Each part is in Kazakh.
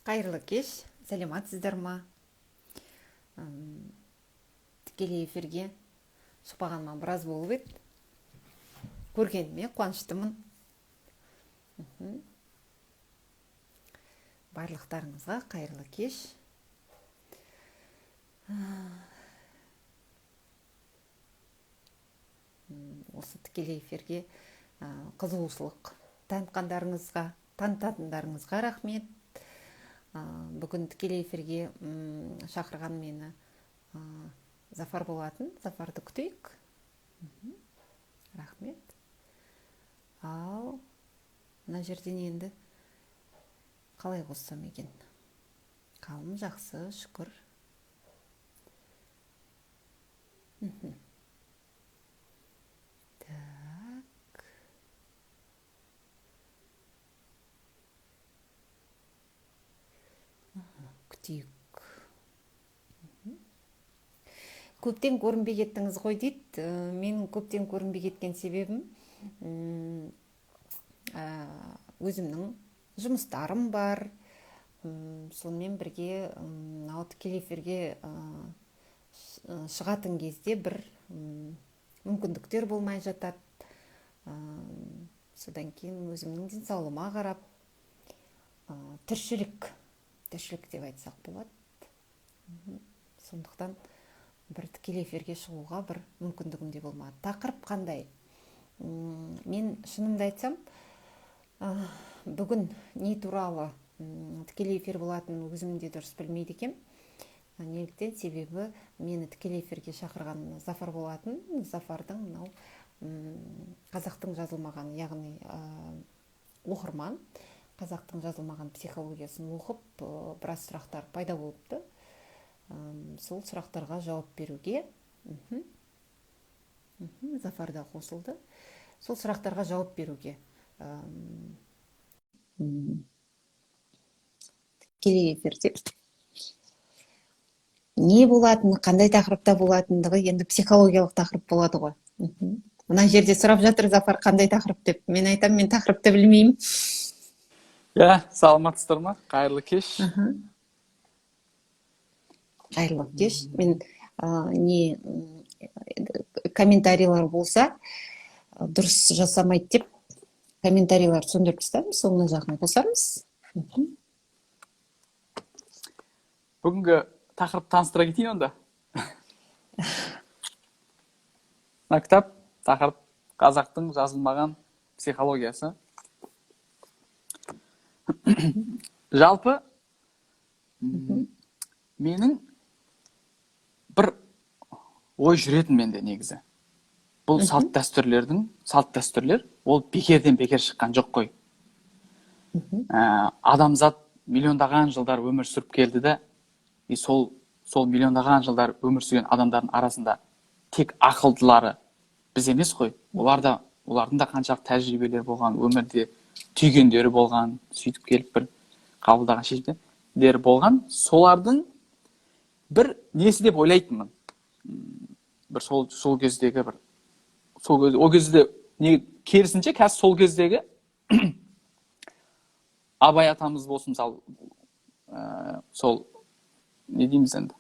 Қайырлы кеш, сәлематсыздар ма? Тікелей эфирге шықпағаныма біраз болып еді. Көргеніме қуаныштымын. Барлықтарыңызға қайырлы кеш. Осы тікелей эфирге қызығушылық танытатындарыңызға рахмет. Бүгін тікелей эфирге шақырған мені Зафар болатын. Зафарды күтейік. Рахмет. Ал мына жерден енді қалай қоссам екен? Қалым жақсы, шүкір. Так. Күтейік. Көптен көрінбей кеттіңіз ғой дейді. Менің көптен көрінбей кеткен себебім өзімнің жұмыстарым бар. Сонымен бірге тікелей эфирге шығатын кезде бір мүмкіндіктер болмай жатады. Содан кейін өзімнің денсаулығыма қарап тіршілік деп айтсақ болады. Сондықтан бір тікелей эфирге шығуға бір мүмкіндігім де болмады. Тақырып қандай? Мен шынымды айтсам, бүгін не туралы тікелей эфир болатын өзім де дұрыс білмейді екем. Неліктен? Себебі мені тікелей эфирге шақырған Зафар болатын. Зафардың мынау қазақтың жазылмаған, яғни оқырман, қазақтың жазылмаған психологиясын оқып, біраз сұрақтар пайда болыпты. Сол сұрақтарға жауап беруге Зафар да қосылды. Сол сұрақтарға жауап беруге тікелей эфирде не болатыны, қандай тақырыпта болатындығы енді психологиялық тақырып болады ғой. Мына жерде сұрап жатыр Зафар қандай тақырып деп. Мен айтам, мен тақырыпты білмеймін. Саламатсыздар ма? Қайырлы кеш. Қайырлы кеш. Мен комментарийлар болса дұрыс жасамайды деп комментарийлар сөндіріп тастаймыз, соңына жақын қосармыз. Бүгінгі тақырып таныстыра кетейін онда. Мына кітап тақырып қазақтың жазылмаған психологиясы. Жалпы менің бір ой жүретін менде негізі. Бұл салт дәстүрлер, ол бекерден бекер шыққан жоқ қой. Адамзат миллиондаған жылдар өмір сүріп келді де, сол миллиондаған жылдар өмір сүрген адамдардың арасында тек ақылдылары біз емес қой. Олардың да қаншақ тәжірибелер болған, өмірде түйгендері болған, сөйтіп келіп бір қабылдаған шешімдер болған. Солардың бір несі деп ойлайтынмын. Бір сол кездегі бір ол кезде керісінше қазір сол кездегі Абай атамыз болсын, мысалы, сол не дейміз енді,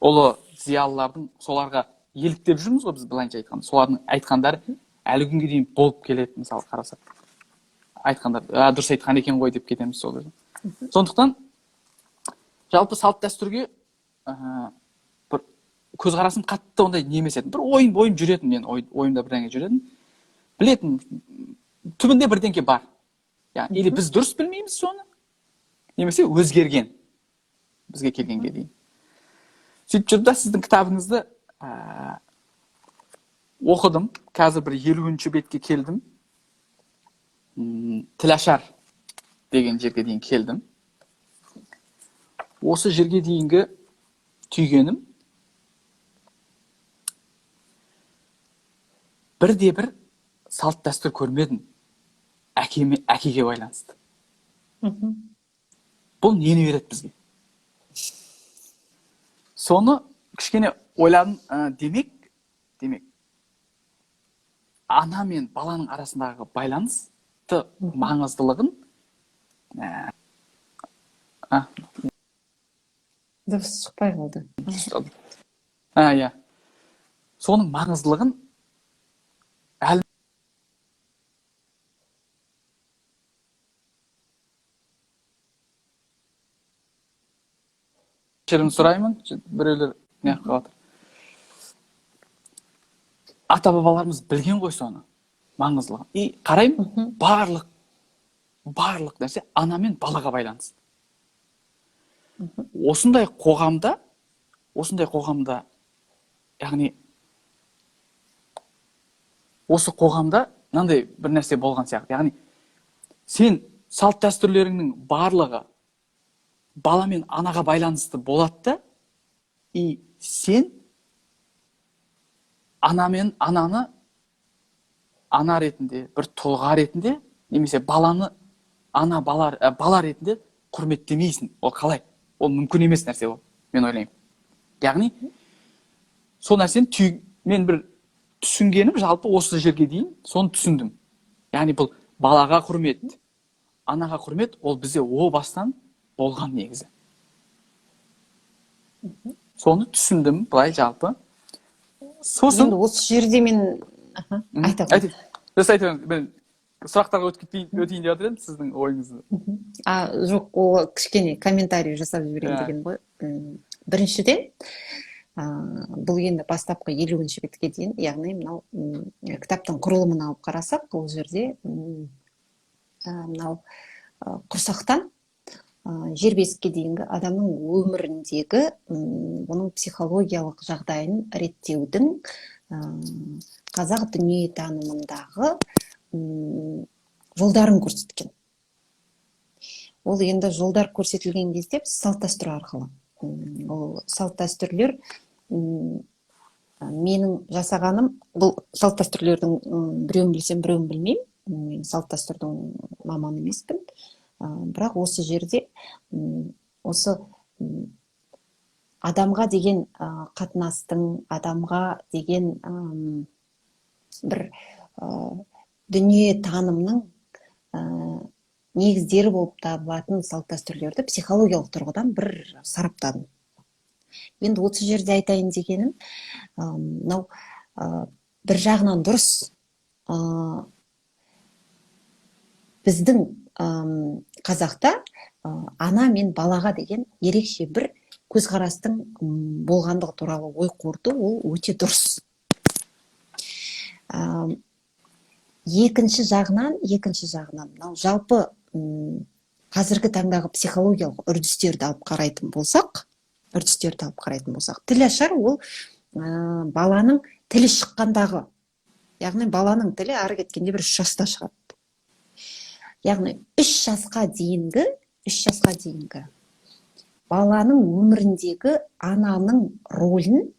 ұлы зиялылардың соларға еліктеп жүрміз ғой біз, былайынша айтқанда. Солардың айтқандары әлі күнге дейін болып келеді, мысалы, қарасақ. Айтқандар, дұрыс айтқан екен ғой деп кетеміз сол кезде. Сондықтан жалпы салт дәстүрге бір көзқарасым қатты ондай немес еді. Бір ойым жүретін, мен ойымда бірдеңе жүретін. Білетін, түбінде бірдеңке бар. Или біз дұрыс білмейміз соны, немесе өзгерген бізге келгенге дейін. Сөйтіп жүрді, сіздің кітабыңызды оқыдым. Қазір бір 50-ші бетке келдім. Тілашар деген жерге дейін келдім. Осы жерге дейінгі түйгенім бірде-бір салт дәстүр көрмедім әкеге байланысты. Бұл нені береді бізге? Соны кішкене ойладым. Демек, ана мен баланың арасындағы байланысты маңыздылығын А, дыбыс шықпай қалды. иә. Соның маңыздылығын әлі кешірім сұраймын, біреулер не қылып жатыр. Ата бабаларымыз білген ғой соны, маңыздылығын. И қараймын, барлық нәрсе ана мен балаға байланысты. Осындай қоғамда, яғни осы қоғамда мынандай бір нәрсе болған сияқты. Яғни сен салт дәстүрлеріңнің барлығы бала мен анаға байланысты болады да, и сен ана мен ананы ана ретінде, бір тұлға ретінде, немесе баланы ана бала ретінде құрметтемейсің. Ол қалай? Ол мүмкін емес нәрсе ол, мен ойлаймын. Яғни сол нәрсені мен бір түсінгенім жалпы осы жерге дейін соны түсіндім. Яғни бұл балаға құрмет, анаға құрмет, ол бізде о бастан болған негізі. Соны түсіндім, былай жалпы. Сосын осы жерде мен айтамын. Сіз айтыңыз, мен сұрақтарға өтейін деп жатыр едім, сіздің ойыңызды. Жоқ, ол кішкене комментарий жасап жіберейін деген ғой. Біріншіден, бұл енді бастапқы 50-ші бетке дейін, яғни мынау кітаптың құрылымын алып қарасақ, ол жерде мынау құрсақтан жер бесікке дейінгі адамның өміріндегі оның психологиялық жағдайын реттеудің қазақ дүниетанымындағы жолдарын көрсеткен. Ол енді жолдар көрсетілген кезде салт дәстүр арқылы. Ол салт дәстүрлер менің жасағаным, бұл салт дәстүрлердің біреуін білсем, біреуін білмеймін. Мен салт дәстүрдің маманы емеспін. Бірақ осы жерде осы адамға деген қатынастың, адамға деген бір дүние танымның негіздері болып табылатын салт дәстүрлерді психологиялық тұрғыдан бір сараптадым. Енді осы жерде айтайын дегенім, мынау бір жағынан дұрыс, біздің қазақта ана мен балаға деген ерекше бір көзқарастың болғандығы туралы ой қорыту, ол өте дұрыс. Екінші жағынан, мынау жалпы қазіргі таңдағы психологиялық үрдістерді алып қарайтын болсақ, тіл ашар ол баланың тілі шыққандағы, яғни баланың тілі ары кеткенде бір 3 жаста шығады. Яғни 3 жасқа дейінгі баланың өміріндегі ананың рөлін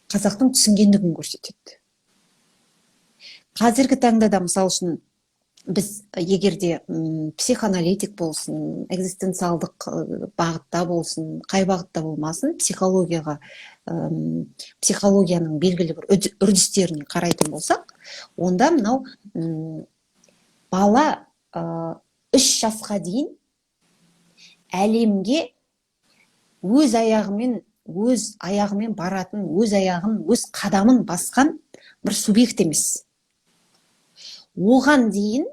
қазақтың түсінгендігін көрсетеді. Қазіргі таңда да, мысал үшін, біз егерде психоаналитик болсын, экзистенциалдық бағытта болсын, қай бағытта болмасын, психологияның белгілі бір үрдістеріне қарайтын болсақ, онда мынау бала 3 жасқа дейін әлемге өз аяғымен баратын, өз қадамын басқан бір субъект емес. Оған дейін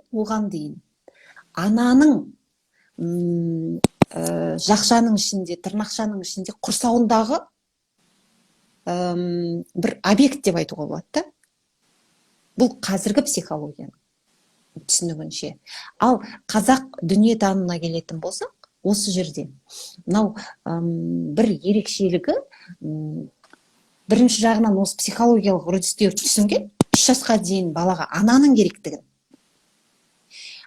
ананың жақшаның ішінде, тырнақшаның ішінде құрсауындағы бір объект деп айтуға болады. Бұл қазіргі психологияның түсінігінше. Ал қазақ дүниетанымына келетін болсақ, осы жерде мынау бір ерекшелігі, бірінші жағынан осы психологиялық үрдістерді түсінген, 3 жасқа дейін балаға ананың керектігін.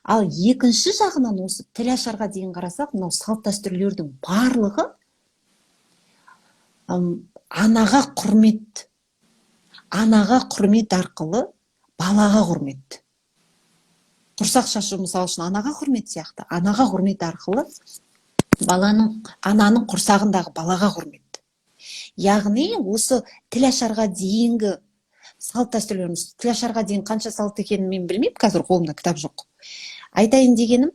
Ал екінші жағынан осы тіл ашарға дейін қарасақ, мынау салт дәстүрлердің барлығы анаға құрмет арқылы балаға құрмет. Құрсақ шашу, мысал үшін, анаға құрмет сияқты, анаға құрмет арқылы ананың құрсағындағы балаға құрмет. Яғни осы тіл ашарға дейінгі салт дәстүрлеріміз, тіл ашарға дейін қанша салт екенін мен білмеймін, қазір қолымда кітап жоқ. Айтайын дегенім,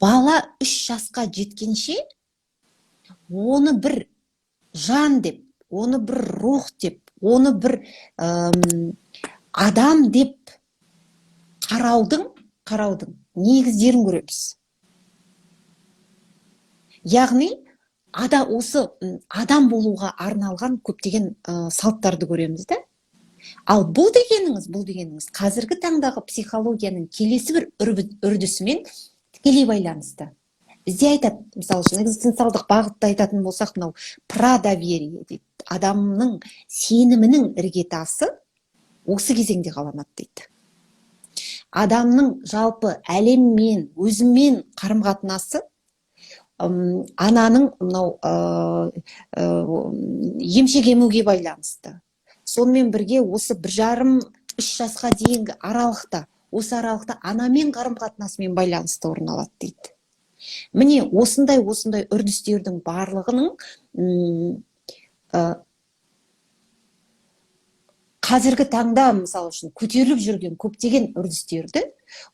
бала 3 жасқа жеткенше оны бір жан деп, оны бір рух деп, оны бір адам деп қараудың негіздерін көреміз. Яғни осы адам болуға арналған көптеген салттарды көреміз да. Ал бұл дегеніңіз қазіргі таңдағы психологияның келесі бір үрдісімен тікелей байланысты. Бізде айтады, мысалы үшін экзистенциалдық бағытта айтатын болсақ, мынау прадоверие дейді. Адамның сенімінің іргетасы осы кезеңде қаланады дейді. Адамның жалпы әлеммен, өзімен қарым-қатынасы ананың мынау емшек емуге байланысты. Сонымен бірге осы 1,5-3 жасқа дейінгі аралықта, осы аралықта анамен қарым-қатынасымен байланысты орын алады дейді. Міне осындай үрдістердің барлығының қазіргі таңда мысалы үшін көтеріліп жүрген көптеген үрдістерді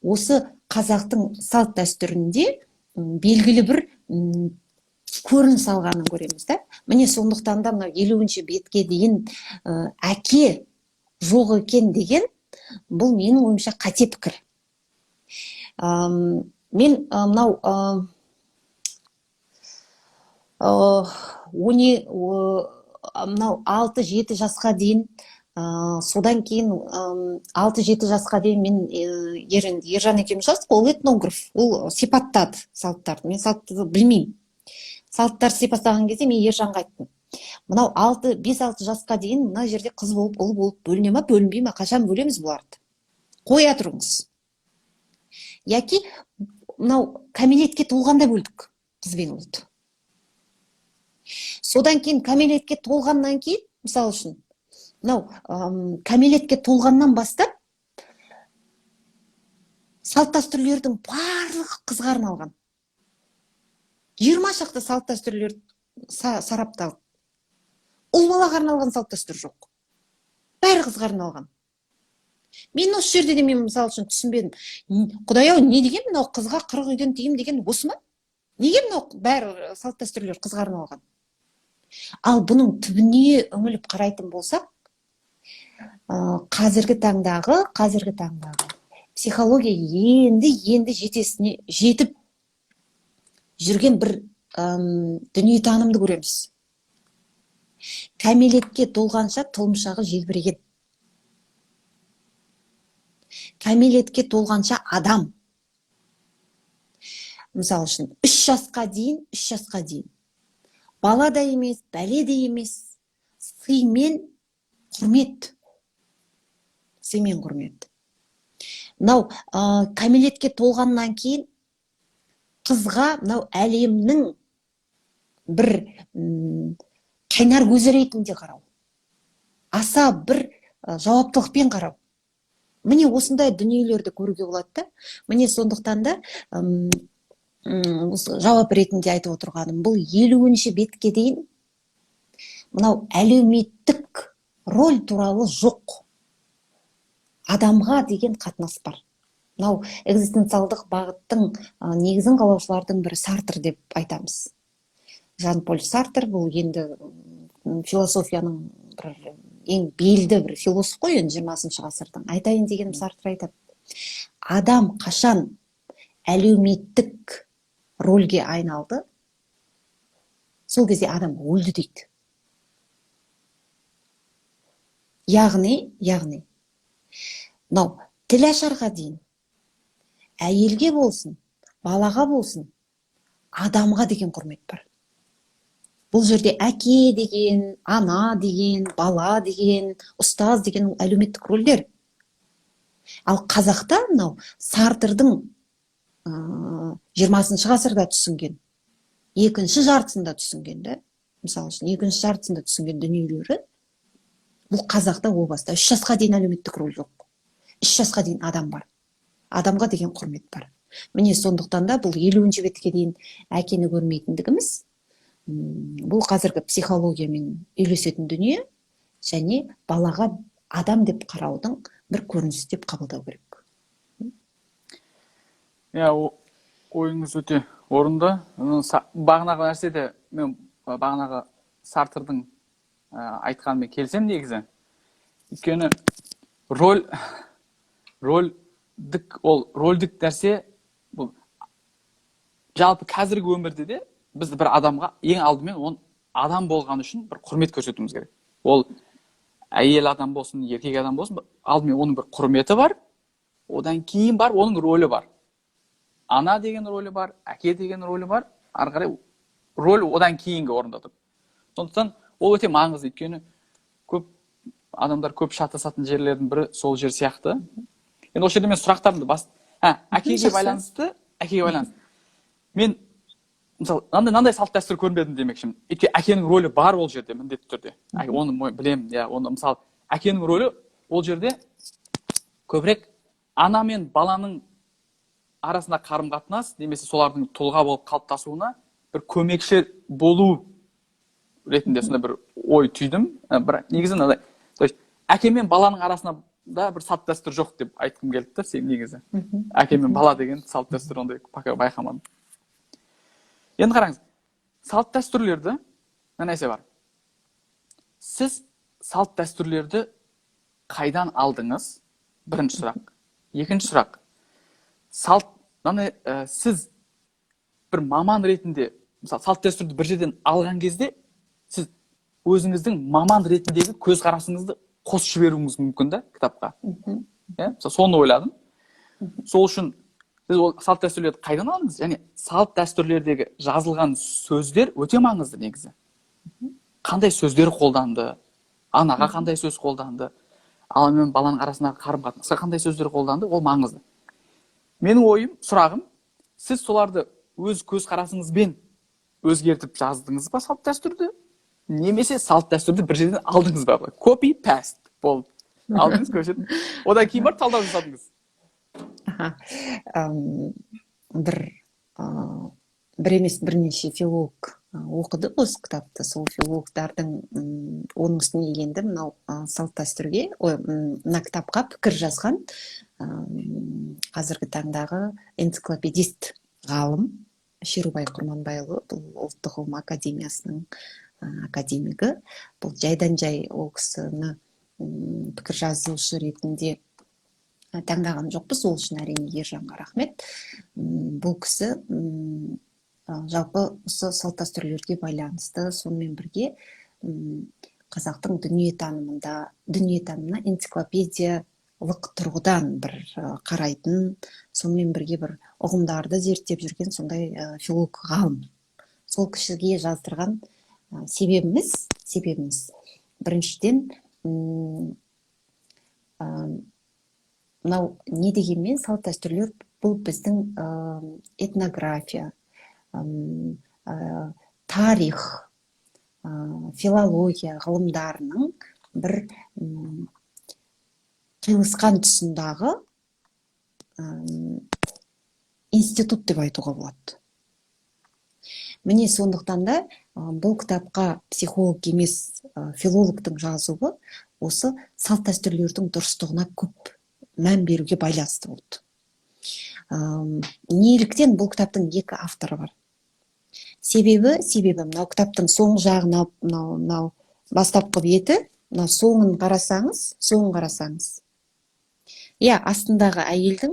осы қазақтың салт дәстүрінде белгілі бір көрініс алғанын көреміз да. Міне сондықтан да мына 50-ші бетке дейін әке жоқ екен деген бұл менің ойымша қате пікір. Мен мынау 6-7 жасқа дейін, содан кейін 6-7 жасқа дейін мен Ержан екеуміз жаздық, ол этнограф, ол сипаттады салттарды. Мен салтты білмеймін. Салттар сипаттаған кезде мен Ержанға айттым. Мынау 5-6 жасқа дейін мына жерде қыз болып, ұл болып бөліне ма, бөлінбей ма, қашан бөлеміз бұларды? Қоя тұрыңыз. Яки мынау кәмелетке толғанда бөлдік қыз бен ұлды. Содан кейін кәмелетке толғаннан кейін, мысалы үшін, мынау кәмелетке толғаннан бастап салт дәстүрлердің барлығы қызға арналған. 20 шақты салт дәстүрлер сарапталды. Ұл балаға арналған салт дәстүр жоқ. Бәрі қызға арналған. Мен осы жерде де мен мысалы үшін түсінбедім. Құдай-ау, не деген мынау қызға 40 үйден тыйым деген осы ма? Неге мынау бәрі салт дәстүрлер қызға арналған? Ал бұның түбіне үңіліп қарайтын болсақ, қазіргі таңдағы психология енді жетесіне жетіп жүрген бір дүниетанымды көреміз. Кәмелетке толғанша тұлымшағы желбіреген. Кәмелетке толғанша адам. Мысалы үшін 3 жасқа дейін бала да емес, бәле де емес, сыймен құрмет. Мынау кәмелетке толғаннан кейін қызға мынау әлемнің бір қайнар көзі ретінде қарау. Аса бір жауаптылықпен қарау. Міне осындай дүниелерді көруге болады. Міне сондықтан да жауап ретінде айтып отырғаным, бұл 50-ші бетке дейін мынау әлеуметтік роль туралы жоқ. Адамға деген қатынас бар. Мынау экзистенциалдық бағыттың негізін қалаушылардың бірі Сартр деп айтамыз. Жан-Поль Сартр бұл енді философияның бір ең белді бір философ қой, 20-шы ғасырдың. Айтайын деген Сартр айтады. Адам қашан әлеуметтік рөлге айналды, сол кезде адам өлді дейді. Яғни, мынау тіл ашарға дейін, әйелге болсын, балаға болсын, адамға деген құрмет бар. Бұл жерде әке деген, ана деген, бала деген, ұстаз деген әлеуметтік рөлдер. Ал қазақта мынау Сартрдың 20-шы ғасырда түсінген, екінші жартысында түсінген, мысалы үшін екінші жартысында түсінген дүниелері, бұл қазақта о баста 3 жасқа дейін әлеуметтік рөл жоқ. 3 жасқа дейін адам бар. Адамға деген құрмет бар. Міне сондықтан да бұл 50-ші бетке дейін әкені көрмейтіндігіміз, бұл қазіргі психологиямен үйлесетін дүние, және балаға адам деп қараудың бір көрінісі деп қабылдау керек. ойыңыз өте орынды. Бағанағы нәрседе мен бағанағы Сартрдың айтқанымен келсем негізі. Өйткені рольдік нәрсе бұл жалпы қазіргі өмірде де біз бір адамға ең алдымен он адам болған үшін бір құрмет көрсетуіміз керек. Ол әйел адам болсын, еркек адам болсын, алдымен оның бір құрметі бар, одан кейін бар оның рөлі бар. Ана деген рөлі бар, әке деген рөлі бар, ары қарай рөл одан кейінгі орында тұр. Сондықтан ол өте маңызды, өйткені көп адамдар көп шатасатын жерлердің бірі сол жер сияқты. Енді осы жерде мен сұрақтарымды әкеге байланысты. Мен мысалы мынандай салт дәстүр көрмедім демекшімін. Өйткені әкенің рөлі бар ол жерде міндетті түрде. Оны білемін, оны мысалы әкенің рөлі ол жерде көбірек ана мен баланың арасында қарым-қатынас немесе солардың тұлға болып қалыптасуына бір көмекші болу ретінде сондай бір ой түйдім. Негізі мынандай, то есть әке мен баланың арасында да бір салт дәстүр жоқ деп айтқым келді сен негізі. Әке мен бала деген салт дәстүр ондай пока байқамадым. Енді қараңыз, салт дәстүрлерді нәрсе бар. Сіз салт дәстүрлерді қайдан алдыңыз? Бірінші сұрақ. Екінші сұрақ. Сіз бір маман ретінде, мысалы, салт дәстүрді бір жерден алған кезде, сіз өзіңіздің маман ретіндегі көзқарасыңызды қосып жіберуіңіз мүмкін да кітапқа. Соны ойладым. Сол үшін сіз ол салт дәстүрлерді қайдан алдыңыз? Және салт дәстүрлердегі жазылған сөздер өте маңызды негізі. Қандай сөздер қолданды? Анаға қандай сөз қолданды? Ана мен баланың арасындағы қарым-қатынасқа қандай сөздер қолданды? Ол маңызды. Менің ойым, сұрағым, сіз соларды өз көзқарасыңызбен өзгертіп жаздыңыз ба салт дәстүрді? Немесе салт дәстүрді бір жерден алдыңыз ба? Copy paste болды. Алдыңыз көшетін. Одан кейін бар талдау жасадыңыз. Бір емес бірнеше филолог оқыды осы кітапты. Сол филологтардың оның үстіне енді мынау салт дәстүрге, мына кітапқа пікір жазған қазіргі таңдағы энциклопедист ғалым Шерубай Құрманбайұлы, бұл ұлттық ғылым академиясының академигі. Бұл жайдан жай ол кісіні пікір жазушы ретінде таңдаған жоқпыз, ол үшін әрине Ержанға рахмет. Бұл кісі жалпы осы салт дәстүрлерге байланысты сонымен бірге қазақтың дүниетанымына энциклопедиялық тұрғыдан бір қарайтын, сонымен бірге бір ұғымдарды зерттеп жүрген сондай филолог ғалым. Сол кісіге жаздырған себебіміз біріншіден мынау не дегенмен салт дәстүрлер бұл біздің этнография, тарих, филология ғылымдарының бір қиылысқан тұсындағы институт деп айтуға болады. Міне сондықтан да бұл кітапқа психолог емес филологтың жазуы осы салт дәстүрлердің дұрыстығына көп мән беруге байланысты болды. Неліктен бұл кітаптың екі авторы бар? Себебі мынау кітаптың соңғы жағы, мынау бастапқы беті, мынау соңын қарасаңыз. Иә, астындағы әйелдің,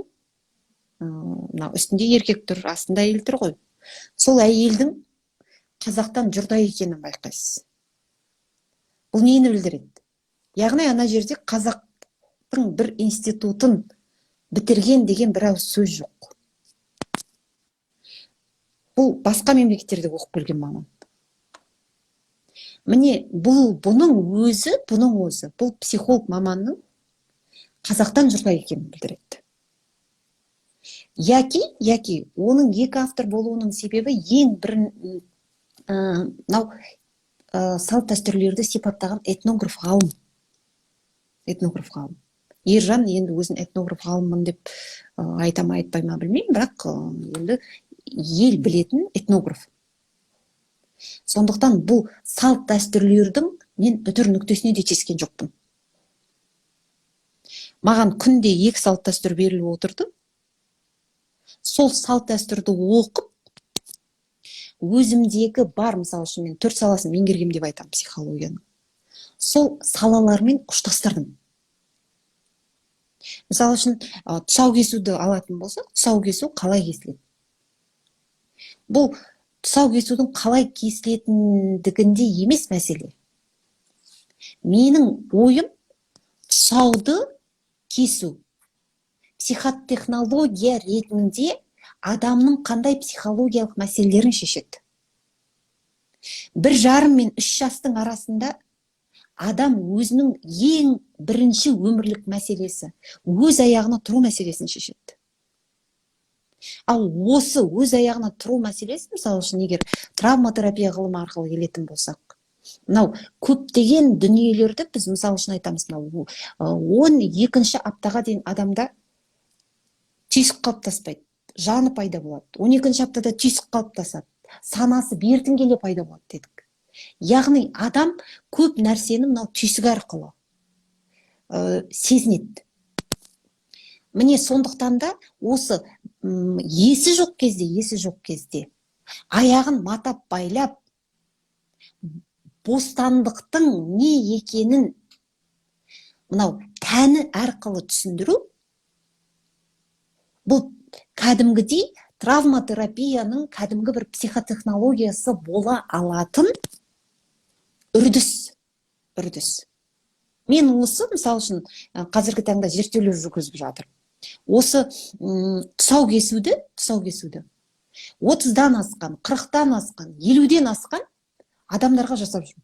мынау үстінде еркек тұр, астында әйел тұр ғой. Сол әйелдің қазақтан жұрдай екенін байқайсыз. Бұл нені білдіреді? Яғни ана жерде қазақтың бір институтын бітірген деген бір ауыз сөз жоқ. Бұл басқа мемлекеттерде оқып келген маман. Міне бұның өзі, бұл психолог маманның қазақтан жұрдай екенін білдіреді. Яки оның екі автор болуының себебі ең бір салт дәстүрлерді сипаттаған этнограф ғалым. Ержан енді өзін этнограф ғалыммын деп айтпай ма білмеймін, бірақ енді ел білетін этнограф. Сондықтан бұл салт дәстүрлердің мен үтір нүктесіне де тескен жоқпын. Маған күнде екі салт дәстүр беріліп отырды. сол салт дәстүрді оқып, өзімдегі бар, мысалы үшін мен 4 саласын меңгергем деп айтамын психологияның. Сол салалармен ұштастырдым. Мысалы үшін тұсаукесуді алатын болсақ, тұсаукесу қалай кесіледі? Бұл тұсаукесудің қалай кесілетіндігінде емес мәселе. Менің ойым, тұсауды кесу психотехнология ретінде адамның қандай психологиялық мәселелерін шешеді. 1,5 мен 3 жастың арасында адам өзінің ең бірінші өмірлік мәселесі, өз аяғына тұру мәселесін шешеді. Ал осы өз аяғына тұру мәселесі, мысалы үшін егер травматерапия ғылымы арқылы келетін болсақ, мынау көптеген дүниелерді біз мысалы үшін айтамыз, 12-ші аптаға дейін адамда түйсік қалыптаспайды, жаны пайда болады. 12-ші аптада түйсік қалыптасады, санасы бертін келе пайда болады дедік. Яғни адам көп нәрсені мынау түйсік арқылы сезінеді. Міне сондықтан да осы есі жоқ кезде аяғын матап байлап бостандықтың не екенін мынау тәні арқылы түсіндіру, бұл кәдімгідей травматерапияның кәдімгі бір психотехнологиясы бола алатын үрдіс. Мен осы, мысалы үшін, қазіргі таңда зерттеулер жүргізіп жатыр. Осы тұсаукесуді 30-дан асқан, 40-дан асқан, 50-ден асқан адамдарға жасап жүрмін.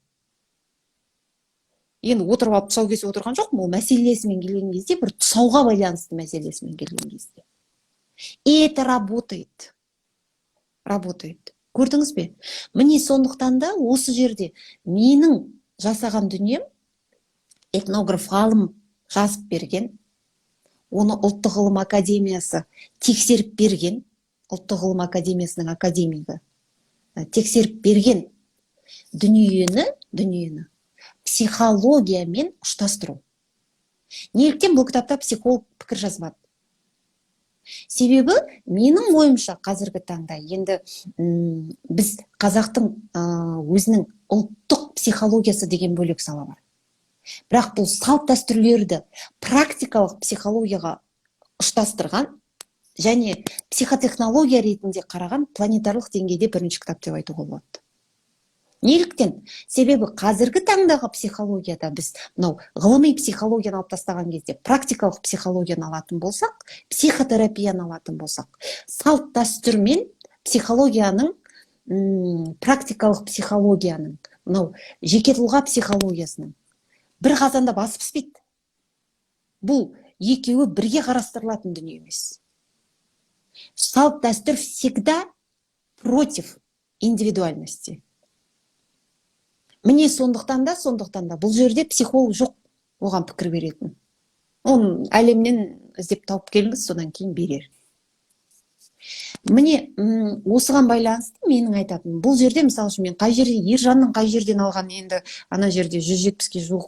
Енді отырып алып тұсаукесу отырған жоқпын, ол мәселесімен келген кезде, бір тұсауға байланысты мәселесімен келген кезде. Это работает. Көрдіңіз бе? Міне сондықтан да осы жерде менің жасаған дүнием, этнограф ғалым жазып берген, оны ұлттық ғылым академиясы тексеріп берген, ұлттық ғылым академиясының академигі тексеріп берген дүниені психологиямен ұштастыру. Неліктен бұл кітапта психолог пікір жазбады? Себебі менің ойымша қазіргі таңда енді біз қазақтың өзінің ұлттық психологиясы деген бөлек сала бар. Бірақ бұл салт дәстүрлерді практикалық психологияға ұштастырған және психотехнология ретінде қараған планетарлық деңгейде бірінші кітап деп айтуға болады. Неліктен? Себебі қазіргі таңдағы психологияда біз мынау ғылыми психологияны алып тастаған кезде практикалық психологияны алатын болсақ, психотерапияны алатын болсақ, салт дәстүрмен психологияның, практикалық психологияның, мынау жеке тұлға психологиясының бір қазанда басып піспейді. Бұл екеуі бірге қарастырылатын дүние емес. Салт дәстүр всегда против индивидуальности. Міне сондықтан да бұл жерде психолог жоқ оған пікір беретін. Оны әлемнен іздеп тауып келіңіз, содан кейін берер. Міне осыған байланысты менің айтатыным, бұл жерде мысалы үшін мен қай жерде, Ержанның қай жерден алған, енді ана жерде 170-ге жуық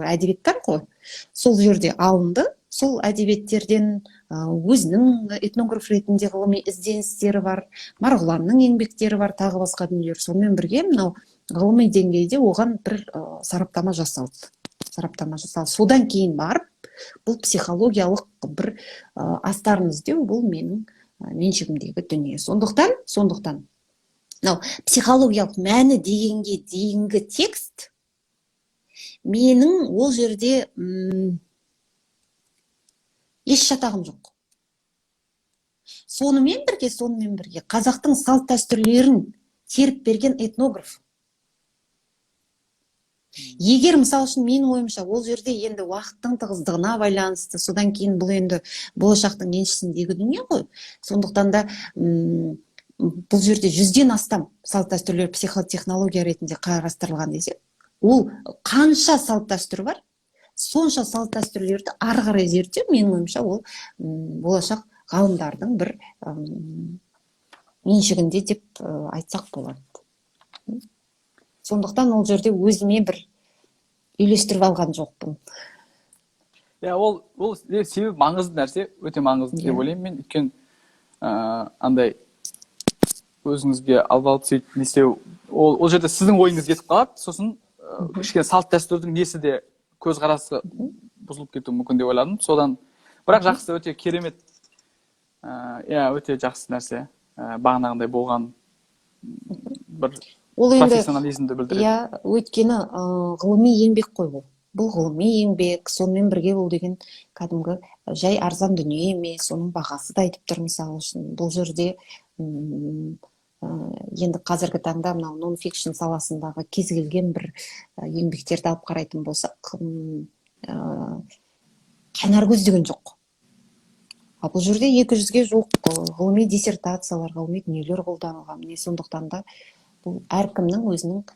әдебиет бар ғой, сол жерде алынды. Сол әдебиеттерден өзінің этнограф ретінде ғылыми ізденістері бар, Марғұланның еңбектері бар, тағы басқа дүниелер. Сонымен бірге мынау ғылыми деңгейде оған бір сараптама жасалды. Содан кейін барып, бұл психологиялық бір астарын іздеу, бұл менің меншігімдегі дүние. Сондықтан психологиялық мәні дегенге дейінгі текст менің ол жерде еш шатағым жоқ. Сонымен бірге қазақтың салт дәстүрлерін теріп берген этнограф. Егер мысалы үшін менің ойымша ол жерде енді уақыттың тығыздығына байланысты, содан кейін бұл енді болашақтың еншісіндегі дүние ғой. Сондықтан да бұл жерде 100-ден астам салт дәстүрлер психотехнология ретінде қарастырылған десек, ол қанша салт дәстүр бар, сонша салт дәстүрлерді ары қарай зерттеу, менің ойымша ол болашақ ғалымдардың бір меншігінде деп айтсақ болады. Сондықтан ол жерде өзіме бір үйлестіріп алған жоқпын. Ол себебі маңызды нәрсе, өте маңызды деп ойлаймын мен. Өйткені андай өзіңізге алып сөйтіп не істеу, ол жерде сіздің ойыңыз кетіп қалады, сосын кішкене салт дәстүрдің несі де көзқарасы бұзылып кетуі мүмкін деп ойладым. Содан бірақ жақсы, өте керемет, иә, өте жақсы нәрсе. Бағанағындай болған бір Ол енді, профессионализмді білдіреді. иә, өйткені ғылыми еңбек қой бұл. Бұл ғылыми еңбек, сонымен бірге бұл деген кәдімгі жай арзан дүние емес, оның бағасы да айтып тұр. Мысалы үшін бұл жерде енді қазіргі таңда мынау нон-фикшн саласындағы кез келген бір еңбектерді алып қарайтын болсақ, қайнар көз деген жоқ. Ал бұл жерде 200-ге жуық ғылыми диссертациялар, ғылыми дүниелер қолданылған. Сондықтан да бұл әркімнің өзінің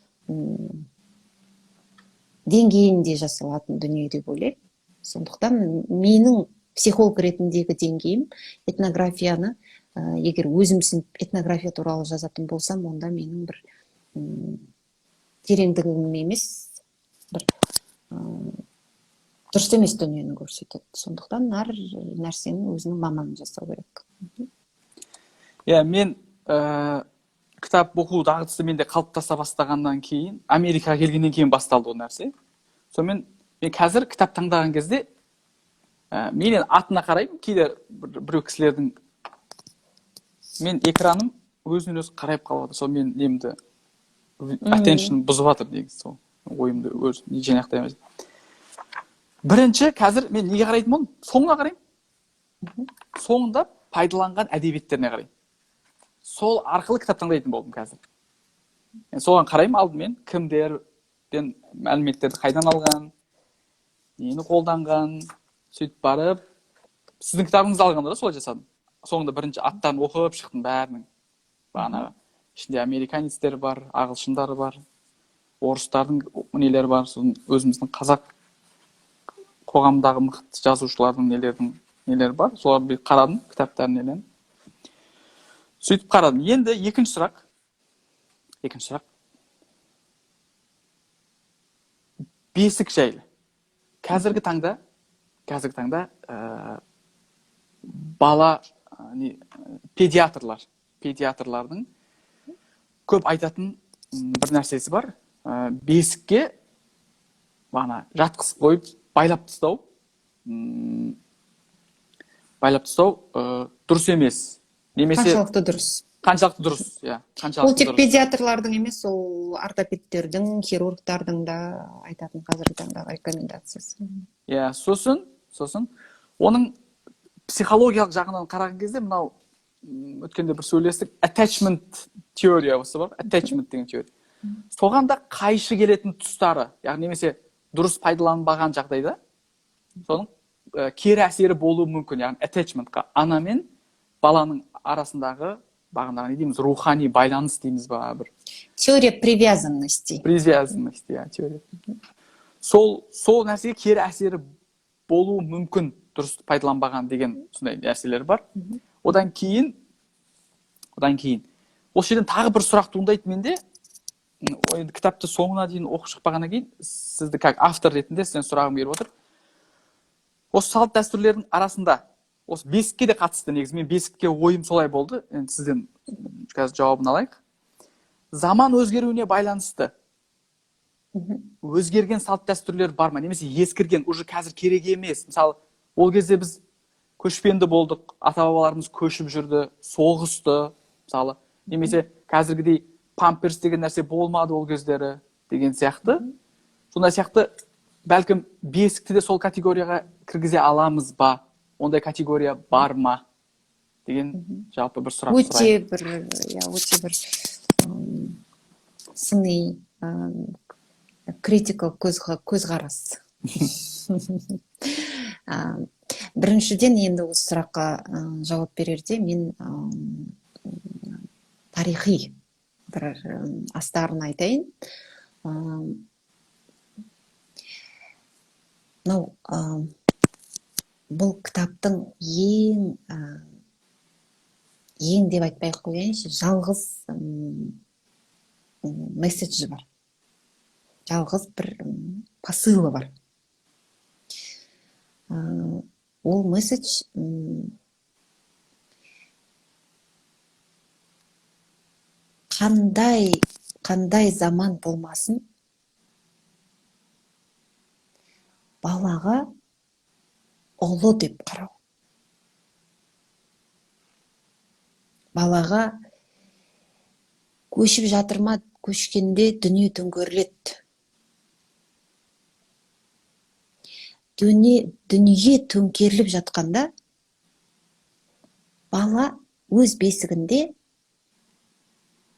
деңгейінде жасалатын дүние деп ойлаймын. Сондықтан менің психолог ретіндегі деңгейім этнографияны, егер өзімсін этнография туралы жазатын болсам, онда менің бір тереңдігім емес, бір дұрыс емес дүниені көрсетеді. Сондықтан әр нәрсенің өзінің маманын жасау керек. Иә, мен кітап оқу дағдысы менде қалыптаса бастағаннан кейін, Америкаға келгеннен кейін басталды ол нәрсе. Сонымен мен қазір кітап таңдаған кезде менен атына қараймын, кейде біреу кісілердің мен экраным өзінен өзі қарайып қалады. Сол мен немді attention бұзып жатыр негізі, сол ойымды өз жинақтай алмай. Бірінші, қазір мен неге қарайтын болдым? Соңына қараймын. Соңында пайдаланған әдебиеттеріне қараймын. Сол арқылы кітап таңдайтын болдым қазір. Соған қараймын алдымен, кімдерден мәліметтерді қайдан алған, нені қолданған, сөйтіп барып, сіздің кітабыңызды алғанда да солай жасадым. Соңында бірінші аттарын оқып шықтым бәрінің. Бағанағы ішінде американецтер бар, ағылшындар бар, орыстардың нелері бар, сосын өзіміздің қазақ қоғамдағы мықты жазушылардың нелері бар. Соларды қарадым, кітаптарын нелерін. Сөйтіп қарадым. Енді екінші сұрақ. Бесік жайлы. Қазіргі таңда бала педиатрлардың көп айтатын бір нәрсесі бар. Бесікке жатқызып қойып, байлап тастау дұрыс емес. Немесе қаншалықты дұрыс, иә. Ол тек педиатрлардың емес, ол ортопедтердің, хирургтардың да айтатын қазіргі таңдағы рекомендациясы. Иә, сосын оның психологиялық жағынан қараған кезде, мынау өткенде бір сөйлестік, attachment теориясы бар, attachment деген теория. Соған да қайшы келетін тұстары, яғни немесе дұрыс пайдаланбаған жағдайда соның кері әсері болуы мүмкін. Яғни attachmentқа, ана мен баланың арасындағы бағанағы не дейміз, рухани байланыс дейміз ба, бір теория привязанности, иә, теория. Сол нәрсеге кері әсері болуы мүмкін, дұрыс пайдаланбаған деген сондай нәрселер бар. Одан кейін осы жерден тағы бір сұрақ туындайды менде. Кітапты соңына дейін оқып шықпағаннан кейін сізді как автор ретінде сізден сұрағым келіп отыр. Осы салт дәстүрлердің арасында осы бесікке де қатысты, негізі мен бесікке ойым солай болды. Енді сізден қазір жауабын алайық. Заман өзгеруіне байланысты өзгерген салт дәстүрлер бар ма? Немесе ескірген, уже қазір керек емес. Мысалы, ол кезде біз көшпенді болдық, ата-бабаларымыз көшіп жүрді, соғысты, мысалы, немесе қазіргідей памперс деген нәрсе болмады ол кездері деген сияқты. Сондай сияқты бәлкім бесікті де сол категорияға кіргізе аламыз ба? Ондай категория бар ма? Деген жалпы бір сұрақ сұрайын. Өте бір сыни, критикал көзқарас. Біріншіден енді осы сұраққа жауап берерде мен тарихи бір астарын айтайын. Бұл кітаптың ең деп айтпай қояйыншы, жалғыз месседжі бар. Жалғыз бір посылы бар. Ол месседж қандай заман болмасын, балаға ұлы деп қарау. Балаға көшіп жатыр ма, көшкенде дүние төңкеріледі. Дүние төңкеріліп жатқанда, бала өз бесігінде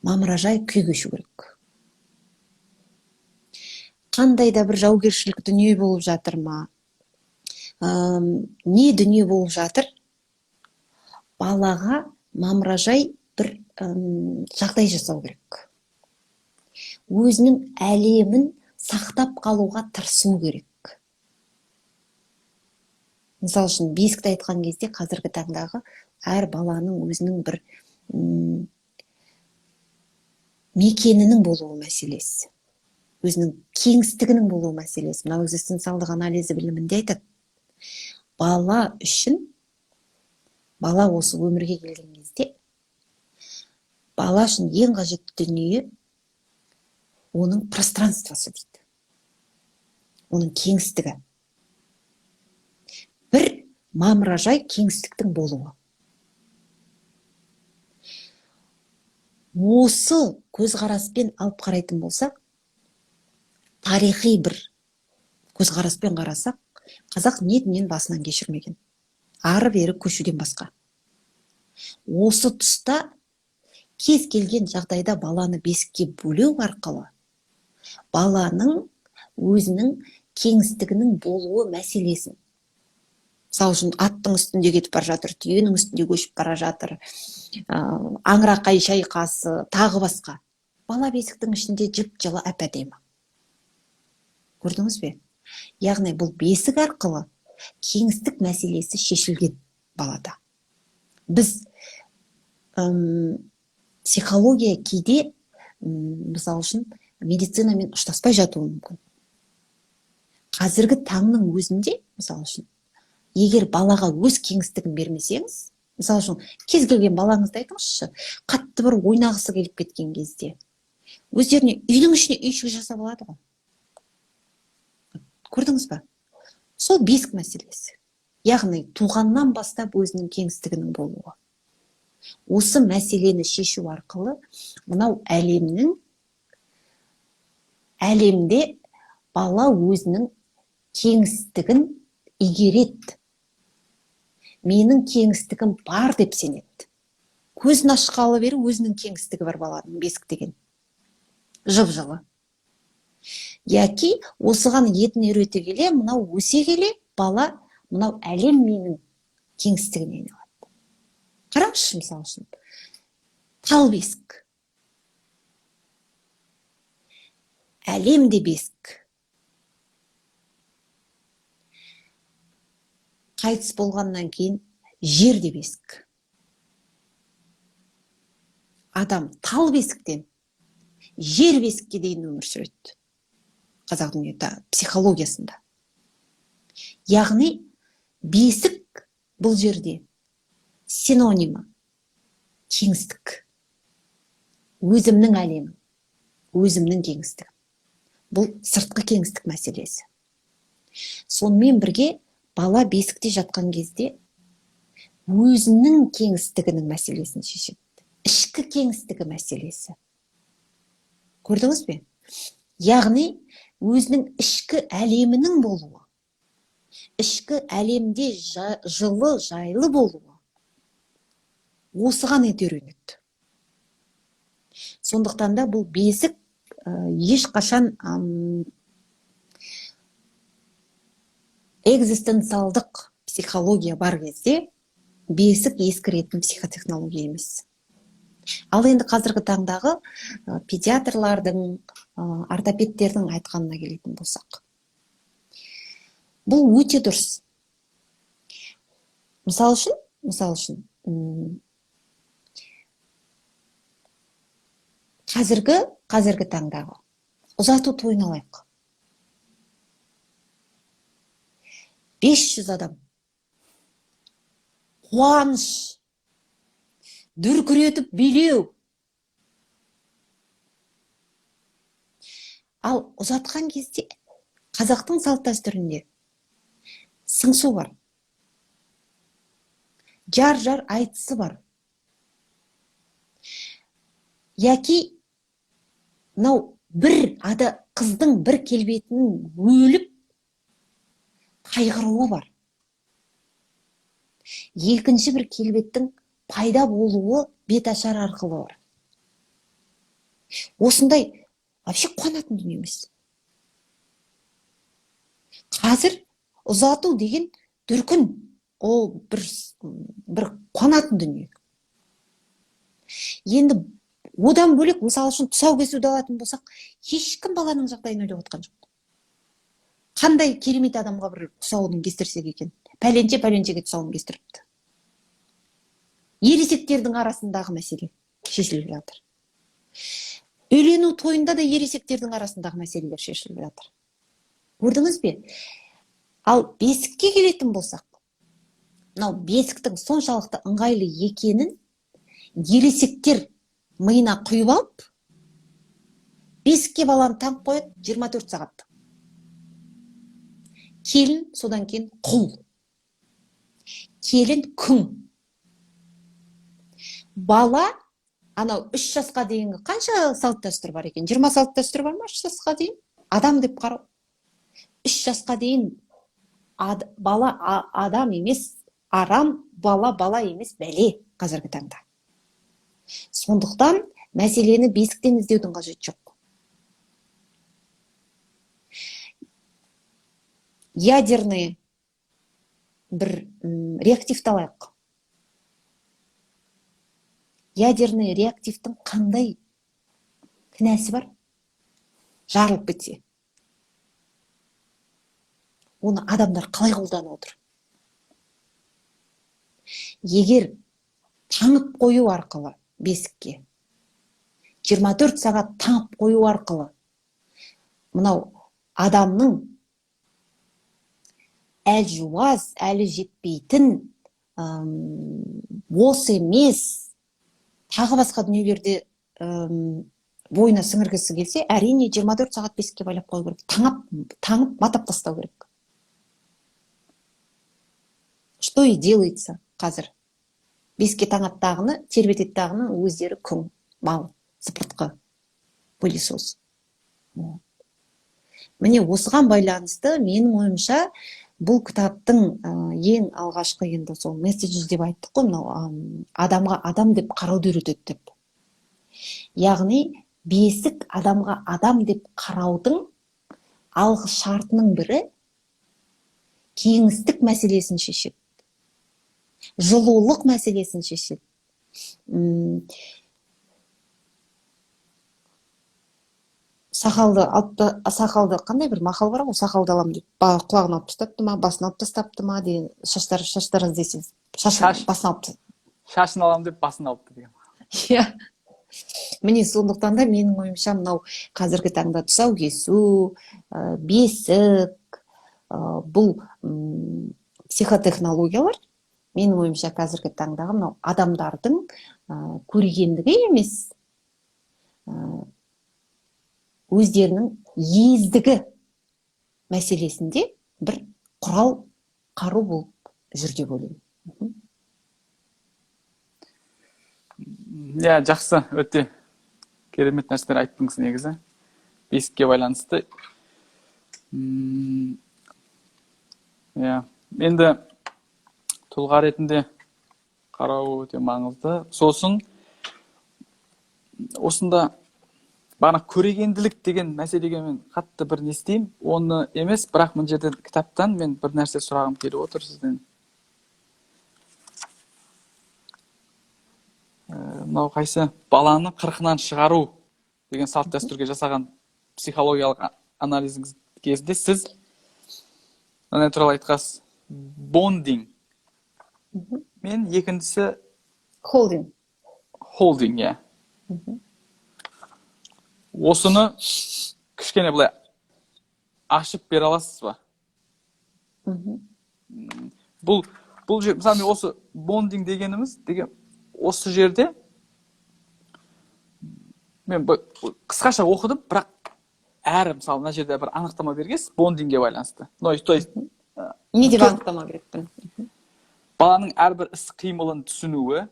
мамыражай күй кешу керек. Қандай да бір жаугершілік дүние болып жатыр ма, не дүние болып жатыр, балаға мамыражай бір жағдай жасау керек. Өзінің әлемін сақтап қалуға тырысу керек. Мысал үшін, бесікті айтқан кезде қазіргі таңдағы әр баланың өзінің бір мекенінің болуы мәселесі. Өзінің кеңістігінің болуы мәселесі. Мынау экзистенциалдық анализі білімінде айтады. Бала үшін, бала осы өмірге келген кезде, бала үшін ең қажетті дүние оның пространствосы дейді. Оның кеңістігі. Бір мамыражай кеңістіктің болуы. Осы көзқараспен алып қарайтын болсақ, тарихи бір көзқараспен қарасақ, қазақ не дүниені басынан кешірмеген. Ары бері көшуден басқа. Осы тұста кез келген жағдайда баланы бесікке бөлеу арқылы баланың өзінің кеңістігінің болуы мәселесін. Мысалы үшін, аттың үстінде кетіп бара жатыр, түйенің үстінде көшіп бара жатыр, аңырақай шайқасы, тағы басқа. Бала бесіктің ішінде жып-жылы әп-әдемі. Көрдіңіз бе? Яғни бұл бесік арқылы кеңістік мәселесі шешілген балада. Біз психология кейде, мысалы үшін, медицинамен ұштаспай жатуы мүмкін. Қазіргі таңның өзінде, мысалы үшін, егер балаға өз кеңістігін бермесеңіз, мысалы үшін, кез келген балаңызды айтыңызшы, қатты бір ойнағысы келіп кеткен кезде, өздеріне үйдің ішіне үйшік жасап алады ғой. Көрдіңіз ба? Сол бесік мәселесі. Яғни, туғаннан бастап өзінің кеңістігінің болуы. Осы мәселені шешу арқылы, мынау әлемде бала өзінің кеңістігін игереді. Менің кеңістігім бар деп сенеді. Көзін ашқалы бері өзінің кеңістігі бар баланың, бесік деген. Жып-жылы. Яки осыған етін үйрете келе, мынау өсе келе, бала мынау әлем менің кеңістігіне айналады. Қараңызшы, мысалы үшін. Тал бесік. Әлем де бесік. Қайтыс болғаннан кейін жер де бесік. Адам тал бесіктен жер бесікке дейін өмір сүреді. Қазақ дүниеде психологиясында. Яғни бесік бұл жерде синонимі, кеңістік. Өзімнің әлемім, өзімнің кеңістігім. Бұл сыртқы кеңістік мәселесі. Сонымен бірге бала бесікте жатқан кезде өзінің кеңістігінің мәселесін шешеді. Ішкі кеңістігі мәселесі. Көрдіңіз бе? Яғни өзінің ішкі әлемінің болуы. Ішкі әлемде жылы, жайлы болуы. Осыған ет үйренеді. Сондықтан да бұл бесік ешқашан экзистенциалдық психология бар кезде бесік ескіретін психотехнология емес. Ал енді қазіргі таңдағы педиатрлардың, ортопедтердің айтқанына келетін болсақ. Бұл өте дұрыс. Мысал үшін, қазіргі таңдағы ұзату тойын алайық. 500 адам. Қуаныш. Дүркіретіп билеу. Ал ұзатқан кезде қазақтың салт дәстүрінде сыңсу бар, жар айтысы бар. Яки мынау бір қыздың бір келбетінің өліп қайғыруы бар. Екінші бір келбеттің пайда болуы беташар арқылы бар. Осындай вообще қуанатын дүние емес. Қазір ұзату деген дүркін, ол бір қуанатын дүние. Енді одан бөлек, мысалы үшін тұсау кесуді алатын болсақ, ешкім баланың жағдайын ойлап отқан жоқ. Қандай керемет адамға бір тұсауын кестірсек екен. Пәленшеге тұсауын кестіріпті. Ересектердің арасындағы мәселе шешіліп жатыр. Үйлену тойында да ересектердің арасындағы мәселелер шешіліп жатыр. Көрдіңіз бе? Ал бесікке келетін болсақ, мынау бесіктің соншалықты ыңғайлы екенін ересектер миына құйып алып, бесікке баланы таңып қояды 24 сағат. Келін содан кейін құл. Келін күң. Бала, анау 3 жасқа дейінгі қанша салт дәстүр бар екен? 20 салт дәстүр бар ма 3 жасқа дейін? Адам деп қарау. 3 жасқа дейін бала адам емес, арам, бала емес, бәле қазіргі таңда. Сондықтан мәселені бесіктен іздеудің қажеті жоқ. Ядерный бір реактивті алайық. Ядерный реактивтің қандай кінәсі бар? Жарылып бітсе. Оны адамдар қалай қолданып отыр? Егер таңып қою арқылы бесікке, 24 сағат таңып қою арқылы, мынау адамның әлжуаз, әлі жетпейтін, бос емес, тағы басқа дүниелерде бойына сіңіргісі келсе, әрине 24 сағат бесікке байлап қою керек. Таңып, матап тастау керек. Что и делается қазір? Бесікке таңаттағыны, тербететтағыны өздері күң, мал, сыпыртқы, пылесос. Міне осыған байланысты менің ойымша бұл кітаптың ең алғашқы енді сол месседж деп айттық қой, мынау адамға адам деп қарауды үйретеді деп. Яғни бесік адамға адам деп қараудың алғы шартының бірі кеңістік мәселесін шешеді. Жылулық мәселесін шешеді. Сақалды қандай бір мақал бар ғой, сақалды аламын деп, құлағын алып тастапты ма, басын алып тастапты ма деген, шаштар іздесеңіз, басын алып тастапты. Шашын аламын деп басын алыпты деген. Иә. Міне сондықтан да менің ойымша мынау қазіргі таңда тұсау кесу, бесік, бұл психотехнологиялар менің ойымша қазіргі таңдағы мынау адамдардың көрегендігі емес, өздерінің ездігі мәселесінде бір құрал қару болып жүр деп ойлаймын. Иә, жақсы, өте керемет нәрселер айттыңыз негізі. Бесікке байланысты. Иә, енді тұлға ретінде қарау өте маңызды. Сосын осында бана көрегенділік деген мәселеге мен қатты бір не істеймін. Оны емес, бірақ мына жерде кітаптан мен бір нәрсе сұрағым келіп отыр сізден. Мынау қайсы? Баланы қырқынан шығару деген салт дәстүрге жасаған психологиялық анализіңіз кезінде сіз мына туралы айтқансыз. Бондинг. Мен екіншісі Холдинг. Холдинг, иә. Осыны кішкене былай ашып бере аласыз ба? Бұл мысалы мен осы бондинг дегеніміз деген осы жерде мен қысқаша оқыдым, бірақ әр мысалы мына жерде бір анықтама бергенсіз бондингке байланысты. То есть не деп төрт- анықтама беріппін? баланың әрбір іс қимылын түсінуі.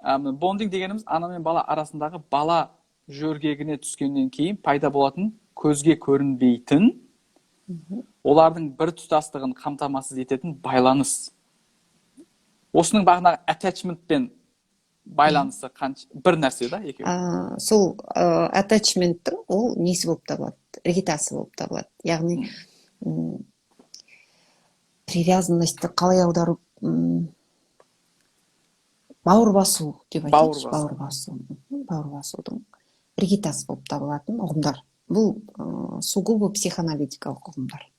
Бондинг дегеніміз ана мен бала арасындағы бала жөргегіне түскеннен кейін пайда болатын көзге көрінбейтін, олардың бір тұтастығын қамтамасыз ететін байланыс. Осының бағанағы attachmentпен байланысы бір нәрсе да екеуі. Сол attachmenттің ол несі болып табылады, іргетасы болып табылады. Яғни привязанностьті қалай аудару, бауыр басу деп айтайықшы. Бауыр басудың іргетасы болып табылатын ұғымдар. Бұл сугубо психоаналитикалық ұғымдар.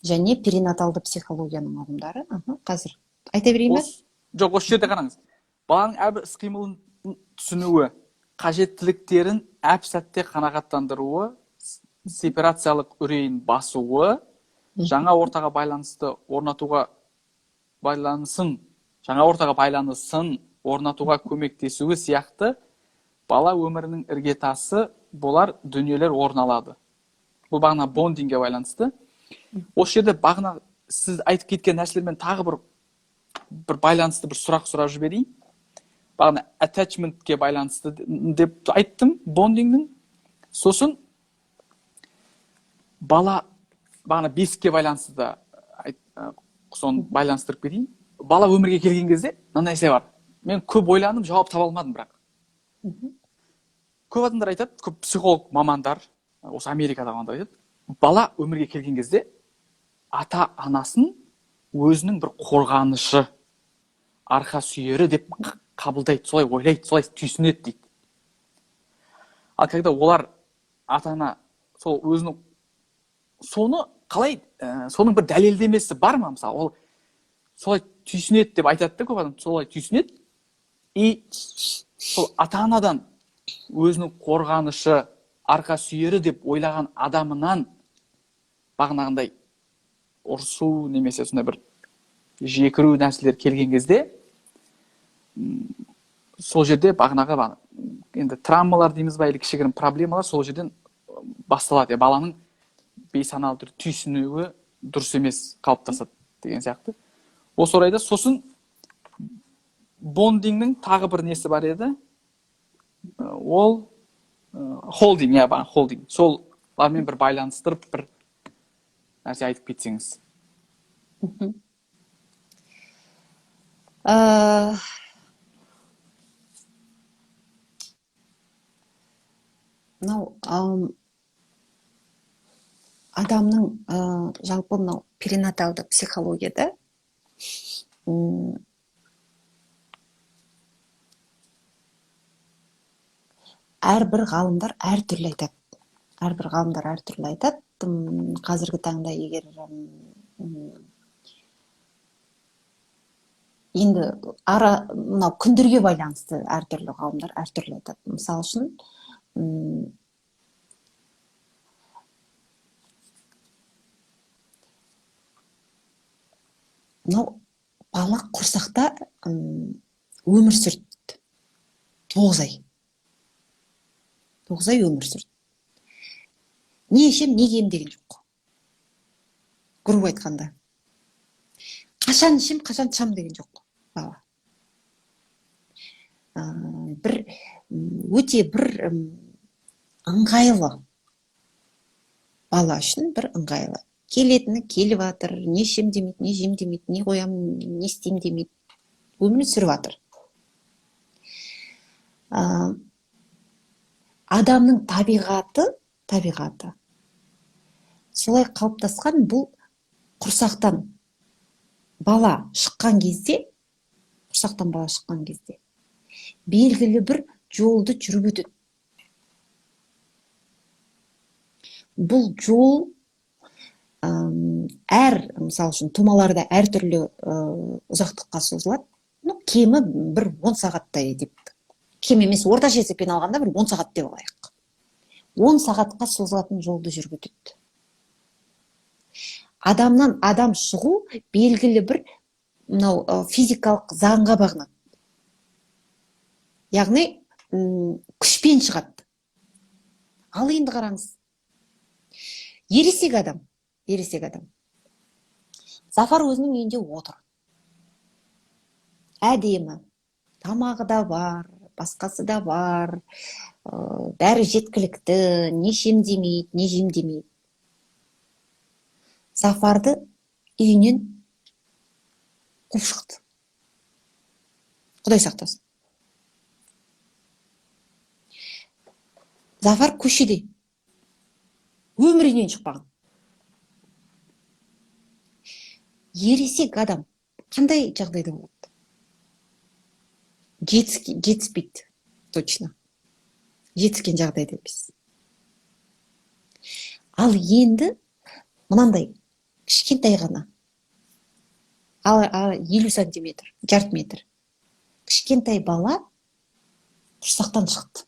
Және перинаталды психологияның ұғымдары. Қазір айта берейін бе? Жоқ, осы жерде қараңыз. Баланың әрбір іс қимылын түсінуі, қажеттіліктерін әп сәтте қанағаттандыруы, сепарациялық үрейін басуы, жаңа ортаға байланысын орнатуға көмектесуі сияқты бала өмірінің іргетасы болар дүниелер орын алады. Бұл бағана бондингке байланысты. Осы жерде бағана сіз айтып кеткен нәрселермен тағы бір байланысты бір сұрақ сұрап жіберейін. Бағана attachmentке байланысты деп айттым, бондингнің. Сосын бала бағана бесікке байланысты да соны байланыстырып кетейін. Бала өмірге келген кезде мынандай нәрсе бар. Мен көп ойланып, жауап таба алмадым бірақ. Көп адамдар айтады, көп психолог мамандар, осы Америкада мамандар айтады, бала өмірге келген кезде ата-анасын өзінің бір қорғанышы, арқа сүйері деп қабылдайды, солай ойлайды, солай түйсінеді дейді. Ал когда олар ата-ана сол өзінің соны қалай, соның бір дәлелдемесі бар ма, мысалы, ол солай түйсінеді деп айтады да, көп адам солай түйсінеді. И сол ата-анадан өзінің қорғанышы, арқа сүйері деп ойлаған адамынан бағанағындай ұрсу немесе сондай бір жекіру нәрселер келген кезде, сол жерде бағанағы енді травмалар дейміз ба, или кішігірім проблемалар сол жерден басталады. Баланың бейсаналы түрде түйсінуі дұрыс емес қалыптасады деген сияқты. Осы орайда сосын бондингнің тағы бір несі бар еді. Ол холдинг, холдинг. Солармен бір байланыстырып бір нәрсе айтып кетсеңіз. Мынау адамның жалпы мынау перинаталды психологияда әрбір ғалымдар әртүрлі айтады. Қазіргі таңда егер енді мынау күндерге байланысты әртүрлі ғалымдар әртүрлі айтады. Мысалы үшін мынау бала құрсақта өмір сүрді 9 ай. 9 ай өмір сүрді. Не ішем, не кием деген жоқ. Грубо айтқанда. Қашан ішем, қашан тышам деген жоқ бала. Өте бір ыңғайлы. Бала үшін бір ыңғайлы. Келетіні келіп жатыр, не ішем демейді, не жем демейді, не қоям, не істейм демейді. Өмірін сүріп жатыр. Адамның табиғаты солай қалыптасқан. Бұл құрсақтан бала шыққан кезде белгілі бір жолды жүріп өтеді. Бұл жол мысалы үшін тумаларда әртүрлі ұзақтыққа созылады. Кемі бір 10 сағаттай деп. Кем емес, орташа есеппен алғанда бір 10 сағат деп алайық. 10 сағатқа созылатын жолды жүріп өтеді. Адамнан адам шығу белгілі бір физикалық заңға бағынады. Яғни күшпен шығады. Ал енді қараңыз. Ересек адам. Зафар өзінің үйінде отыр. Әдемі. Тамағы да бар, басқасы да бар. Бәрі жеткілікті, не шемдемейді, не жемдемейді. Зафарды үйінен қуып шықты. Құдай сақтасын. Зафар көшеде. Өмірінен шықпаған. Ересек адам қандай жағдайда болады? Жетіспейді, точно. Жетіскен жағдайда емес. Ал енді мынандай кішкентай ғана, 50 сантиметр, жарты метр. Кішкентай бала құрсақтан шықты.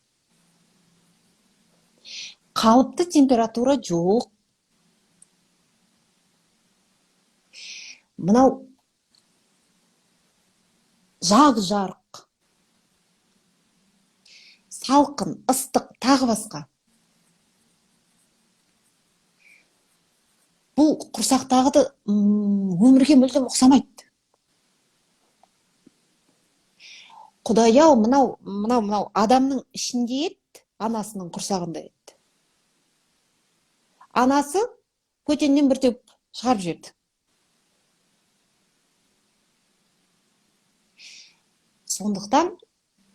Қалыпты температура жоқ. Мынау жарық, салқын, ыстық, тағы басқа. Бұл құрсақтағыды өмірге мүлдем ұқсамайды. Құдай-ау, мынау адамның ішінде еді, анасының құрсағында еді. Анасы көтеннен бір теп шығарып жіберді. Сондықтан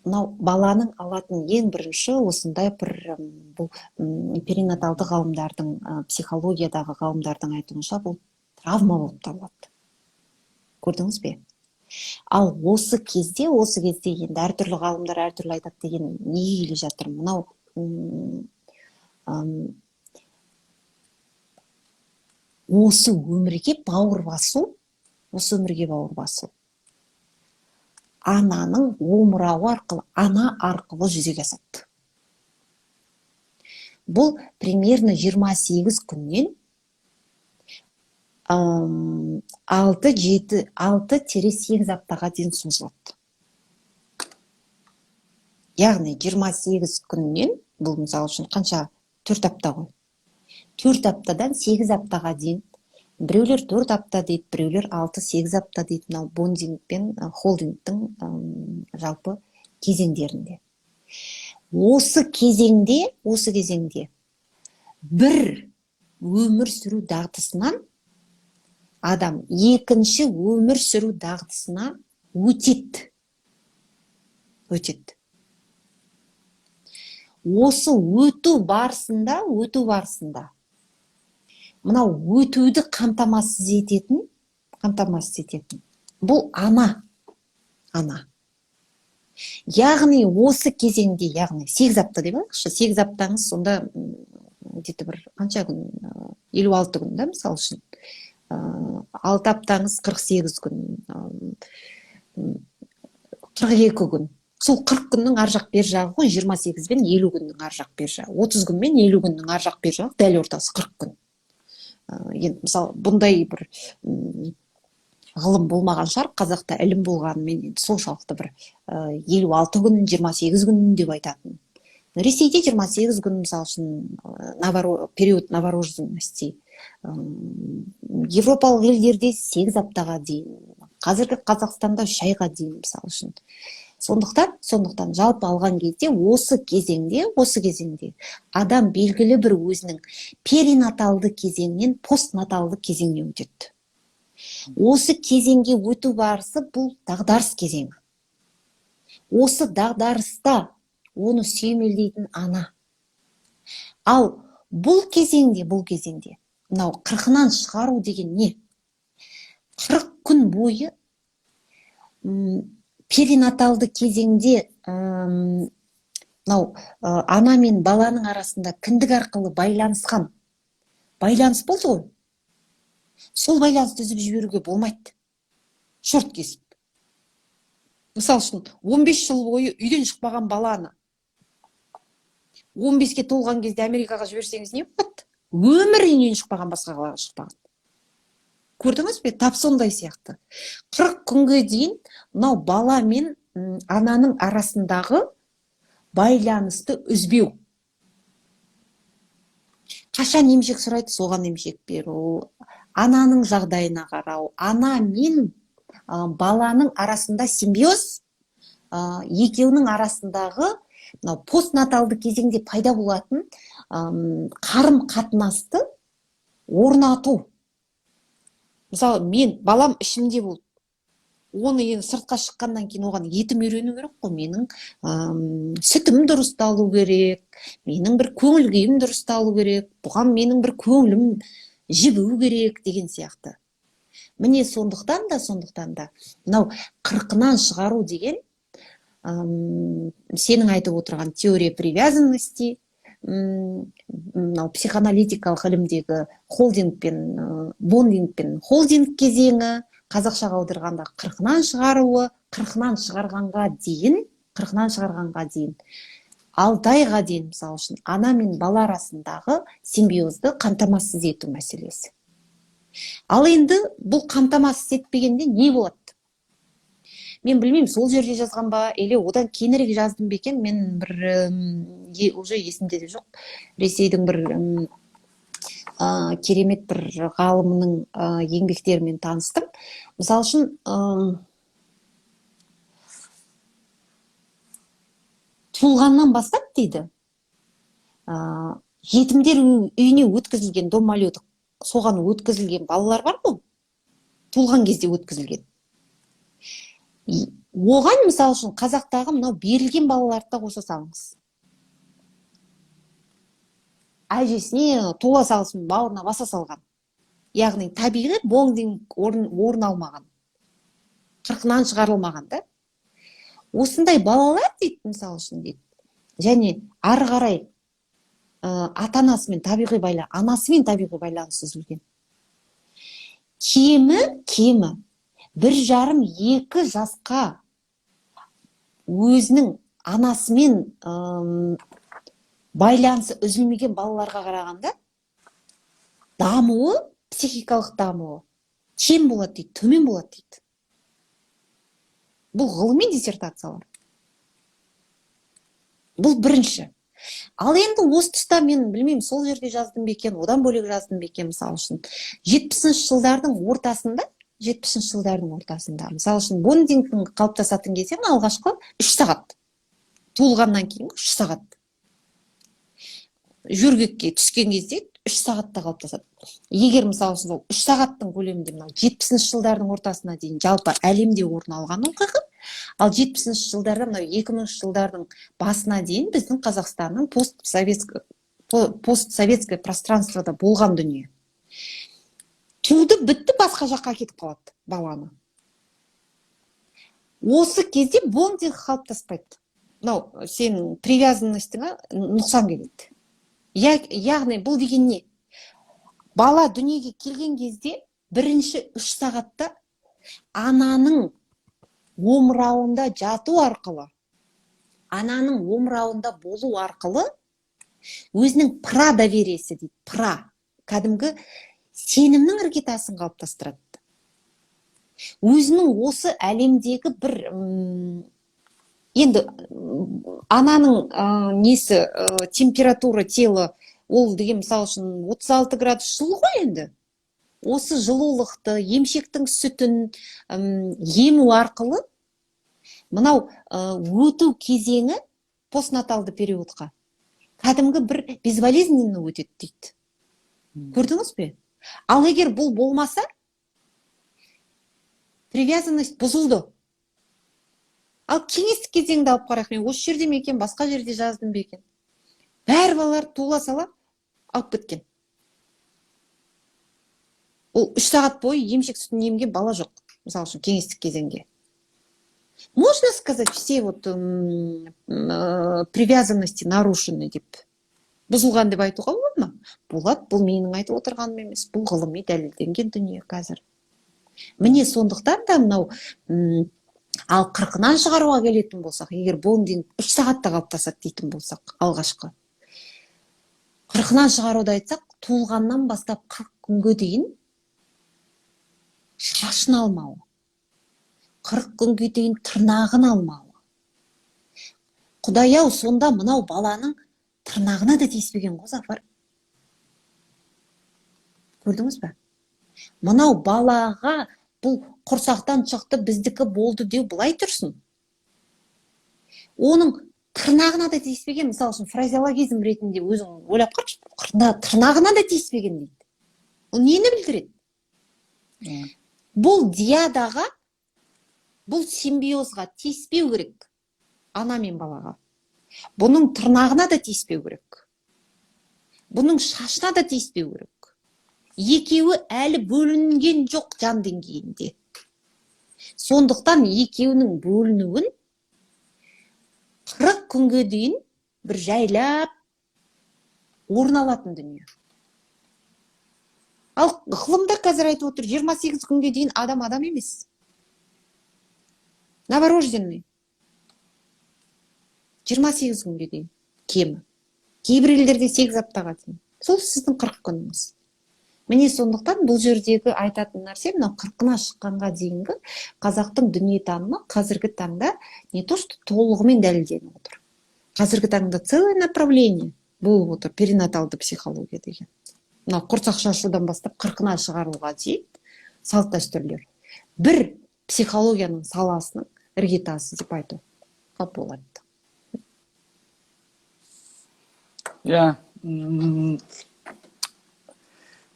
мынау баланың алатын ең бірінші осындай бір бұл перинаталды ғалымдардың, психологиядағы ғалымдардың айтуынша бұл травма болып табылады. Көрдіңіз бе? Ал осы кезде енді әртүрлі ғалымдар әртүрлі айтады деген неге келе жатыр? Мынау осы өмірге бауыр басу, ананың омырауы арқылы, ана арқылы жүзеге асады. Бұл примерно 28 күннен 6-8 аптаға дейін созылады. Яғни 28 күннен, бұл мысалы үшін қанша? 4 апта ғой. 4 аптадан 8 аптаға дейін. Біреулер 4 апта дейді, біреулер 6-8 апта дейді. Мынау бондинг пен холдингтің жалпы кезеңдерінде. Осы кезеңде бір өмір сүру дағдысынан адам екінші өмір сүру дағдысына өтеді. Осы өту барысында мынау өтуді қамтамасыз ететін бұл ана. Яғни осы кезеңде, 8 апта деп алайықшы, 8 аптаңыз сонда где-то бір қанша күн, 56 күн да, мысалы үшін. 6 аптаңыз 48 күн, 42 күн. Сол 40 күннің ар жақ бер жағы ғой, 28 пен 50 күннің ар жақ бер жағы. 30 күн мен 50 күннің ар жақ бер жағы, дәл ортасы 40 күн. Енді мысалы бұндай бір ғылым болмаған шығар, қазақта ілім болғанымен енді соншалықты бір 56 күн, 28 күн деп айтатын. Ресейде 28 күн, мысалы үшін период новорожденности. Европалық елдерде 8 аптаға дейін, қазіргі Қазақстанда 3 айға дейін, мысалы үшін. Сондықтан жалпы алған кезде осы кезеңде адам белгілі бір өзінің перинаталды кезеңнен постнаталды кезеңіне өтеді. Осы кезеңге өту барысы бұл дағдарыс кезеңі. Осы дағдарыста оны сүйемелдейтін ана. Ал бұл кезеңде мынау 40-нан шығару деген не? 40 күн бойы перинаталды кезеңде ана мен баланың арасында кіндік арқылы байланыс болды ғой. Сол байланысты үзіп жіберуге болмайды. Шорт кесіп. Мысалы үшін 15 жыл бойы үйден шықпаған баланы 15-ке толған кезде Америкаға жіберсеңіз не болады? Өмір үйінен шықпаған, басқа қалаға шықпаған. Көрдіңіз бе? Тап сондай сияқты. 40 күнге дейін мынау бала мен ананың арасындағы байланысты үзбеу. қашан емшек сұрайды, соған емшек беру, ананың жағдайына қарау, ана мен баланың арасында симбиоз, екеуінің арасындағы мынау постнаталды кезеңде пайда болатын қарым қатынасты орнату. Мысалы, мен балам ішімде болды, оны енді сыртқа шыққаннан кейін оған етім үйрену керек қой, менің сүтім дұрысталу керек, менің бір көңіл күйім дұрысталу керек, бұған менің бір көңілім жібу керек деген сияқты. Міне сондықтан да мынау қырқынан шығару деген сенің айтып отырған теория привязанности, мынау психоаналитикалық ілімдегі холдинг пен бондинг пен холдинг кезеңі, қазақшаға аударғанда қырқынан шығаруы, қырқынан шығарғанға дейін 6 айға дейін, мысалы үшін, ана мен бала арасындағы симбиозды қамтамасыз ету мәселесі. Ал енді бұл қамтамасыз етпегенде не болады? Мен білмеймін, сол жерде жазған ба, или одан кейінірек жаздым ба екен, мен бір уже есімде де жоқ, Ресейдің бір керемет бір ғалымның еңбектерімен таныстым. Мысалы үшін, туылғаннан бастап дейді, жетімдер үйіне өткізілген, домалюдық, соған өткізілген балалар бар ғой, туылған кезде өткізілген. Оған, мысалы үшін, қазақтағы мынау берілген балаларды да қоса салыңыз. Әжесіне туа салсын, бауырына баса салған. Яғни табиғи бондинг орын алмаған, қырқынан шығарылмаған да. Осындай балалар дейді, мысалы үшін дейді, және ары қарай анасымен табиғи байланыс үзілген. Кемі 1,5-2 жасқа өзінің анасымен байланысы үзілмеген балаларға қарағанда дамуы, психикалық дамуы кем болады дейді, төмен болады дейді. Бұл ғылыми диссертациялар. Бұл бірінші. Ал енді осы тұста мен білмеймін, сол жерде жаздым ба екен, одан бөлек жаздым ба екен, мысалы үшін 70-ші жылдардың ортасында, мысалы үшін бондингтің қалыптасатын кезде алғашқы 3 сағат. Туылғаннан кейін 3 сағат. Жөргекке түскен кезде 3 сағатта қалыптасады. Егер мысалы үшін 3 сағаттың көлемінде 70-ші жылдардың ортасына дейін жалпы әлемде орын алған оқиға, ал 70-ші жылдарда 2000-ші жылдардың басына дейін біздің Қазақстанның постсоветское пространствода болған дүние. Туды бітті, басқа жаққа кетіп қалады баланы. Осы кезде бондинг қалыптаспайды. Сенің привязанностыңа нұқсан келеді. Яғни бұл деген не? Бала дүниеге келген кезде бірінші 3 сағатта ананың омырауында жату арқылы, ананың омырауында болу арқылы өзінің довериесі дейді, кәдімгі сенімнің іргетасын қалыптастырады. Өзінің осы әлемдегі бір енді ананың несі температура тела, ол деген мысалы үшін 36 градус жылы ғой енді. Осы жылулықты, емшектің сүтін ему арқылы мынау өту кезеңі постнаталды периодқа кәдімгі бір безболезненно өтеді дейді. Көрдіңіз бе? Ал егер бұл болмаса, привязанность бұзылды. Ал кеңестік кезеңді алып қарайық, мен осы жерде ме екен, басқа жерде жаздым ба екен. Бәр балалар туыла сала алып кеткен. Ол 3 сағат бойы емшек сүтін емген бала жоқ, мысалы үшін кеңестік кезеңге. Можно сказать, все привязанности нарушены деп, бұзылған деп айтуға болады ма? Болады, бұл менің айтып отырғаным емес, бұл ғылыми дәлелденген дүние қазір. Міне сондықтан да мынау ал 40-нан шығаруға келетін болсақ, егер бондинг 3 сағатта қалыптасады дейтін болсақ, алғашқы 40-нан шығаруды айтсақ, туылғаннан бастап 40 күнге дейін шашын алмауы, 40 күнге дейін тырнағын алмауы. Құдай-ау, сонда мынау баланың тырнағына да тиіспеген ғой, Зафар. Көрдіңіз бе? Мынау балаға бұл құрсақтан шықты, біздікі болды деу былай тұрсын. Оның тырнағына да тиіспеген, мысалы үшін фразеологизм ретінде өзің ойлап қарашы, тырнағына да тиіспеген дейді. Ол нені білдіреді? Бұл диядаға, бұл симбиозға тиіспеу керек. Ана мен балаға. Бұның тырнағына да тиіспеу керек. Бұның шашына да тиіспеу керек. Екеуі әлі бөлінген жоқ жан деңгейінде. Сондықтан екеуінің бөлінуін 40 күнге дейін бір жайлап орын алатын дүние. Ал ғылымда қазір айтып отыр, 28 күнге дейін адам емес. Новорожденный. 28 күнге дейін кемі. Кейбір елдерде 8 аптаға дейін. Сол сіздің 40 күніңіз. Міне сондықтан бұл жердегі айтатын нәрсе, мынау 40-ына шыққанға дейінгі қазақтың дүниетанымы қазіргі таңда не то что толығымен дәлелденіп отыр. Қазіргі таңда целое направление болып отыр, перинаталды психология деген. Мынау құрсақ шашудан бастап 40-ына шығаруға дейін салт дәстүрлер. Бір психологияның саласының іргетасы деп айтуға болады. Иә,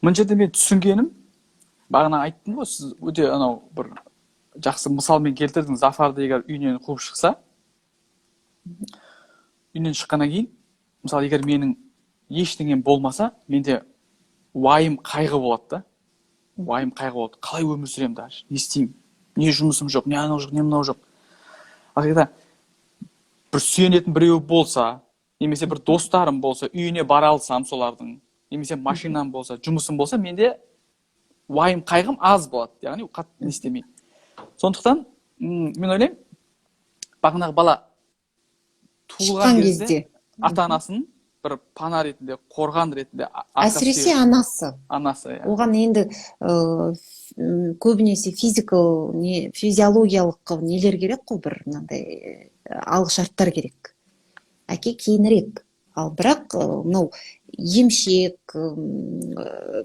мына жерде мен түсінгенім, бағана айттым ғой, сіз өте анау бір жақсы мысалмен келтірдіңіз. Зафарды егер үйінен қуып шықса, үйінен шыққаннан кейін, мысалы егер менің ештеңем болмаса, менде уайым қайғы болады да. Уайым қайғы болады. Қалай өмір сүремін даже? Не істеймін? Не жұмысым жоқ, не анау жоқ, не мынау жоқ. Ал когда бір сүйенетін біреу болса, немесе бір достарым болса, үйіне бара алсам солардың, немесе машинам болса, жұмысым болса, менде уайым қайғым аз болады. Яғни қатты не істемеймін. Сондықтан мен ойлаймын, бағанағы бала туылған кезде ата-анасын бір пана ретінде, қорған ретінде, әсіресе анасы. Оған енді көбінесе физиологиялық нелер керек қой, бір мынандай алғышарттар керек. Әке кейінірек. Ал бірақ мынау емшек,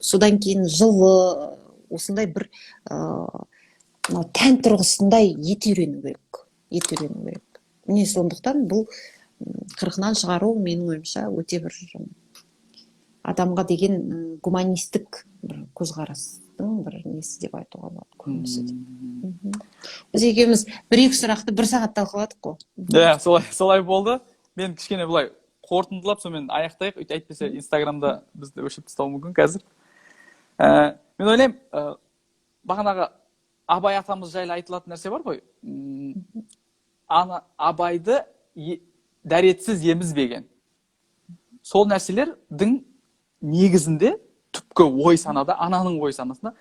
содан кейін жылы, осындай бір тән тұрғысындай ет үйрену керек. Міне сондықтан бұл 40-нан шығару менің ойымша өте бір адамға деген гуманистік бір көзқарастың бір несі деп айтуға болады, көрінісі деп. Біз екеуміз бір-екі сұрақты бір сағат талқыладық қой. Иә, солай болды. Мен кішкене былай қорытындылап, сонымен аяқтайық. Әйтпесе Инстаграмда бізді өшіп тастауы мүмкін қазір. Мен ойлаймын, бағанағы Абай атамыз жайлы айтылатын нәрсе бар ғой. Абайды дәретсіз емізбеген. Сол нәрселердің негізінде түпкі ой санада, ананың ой санасында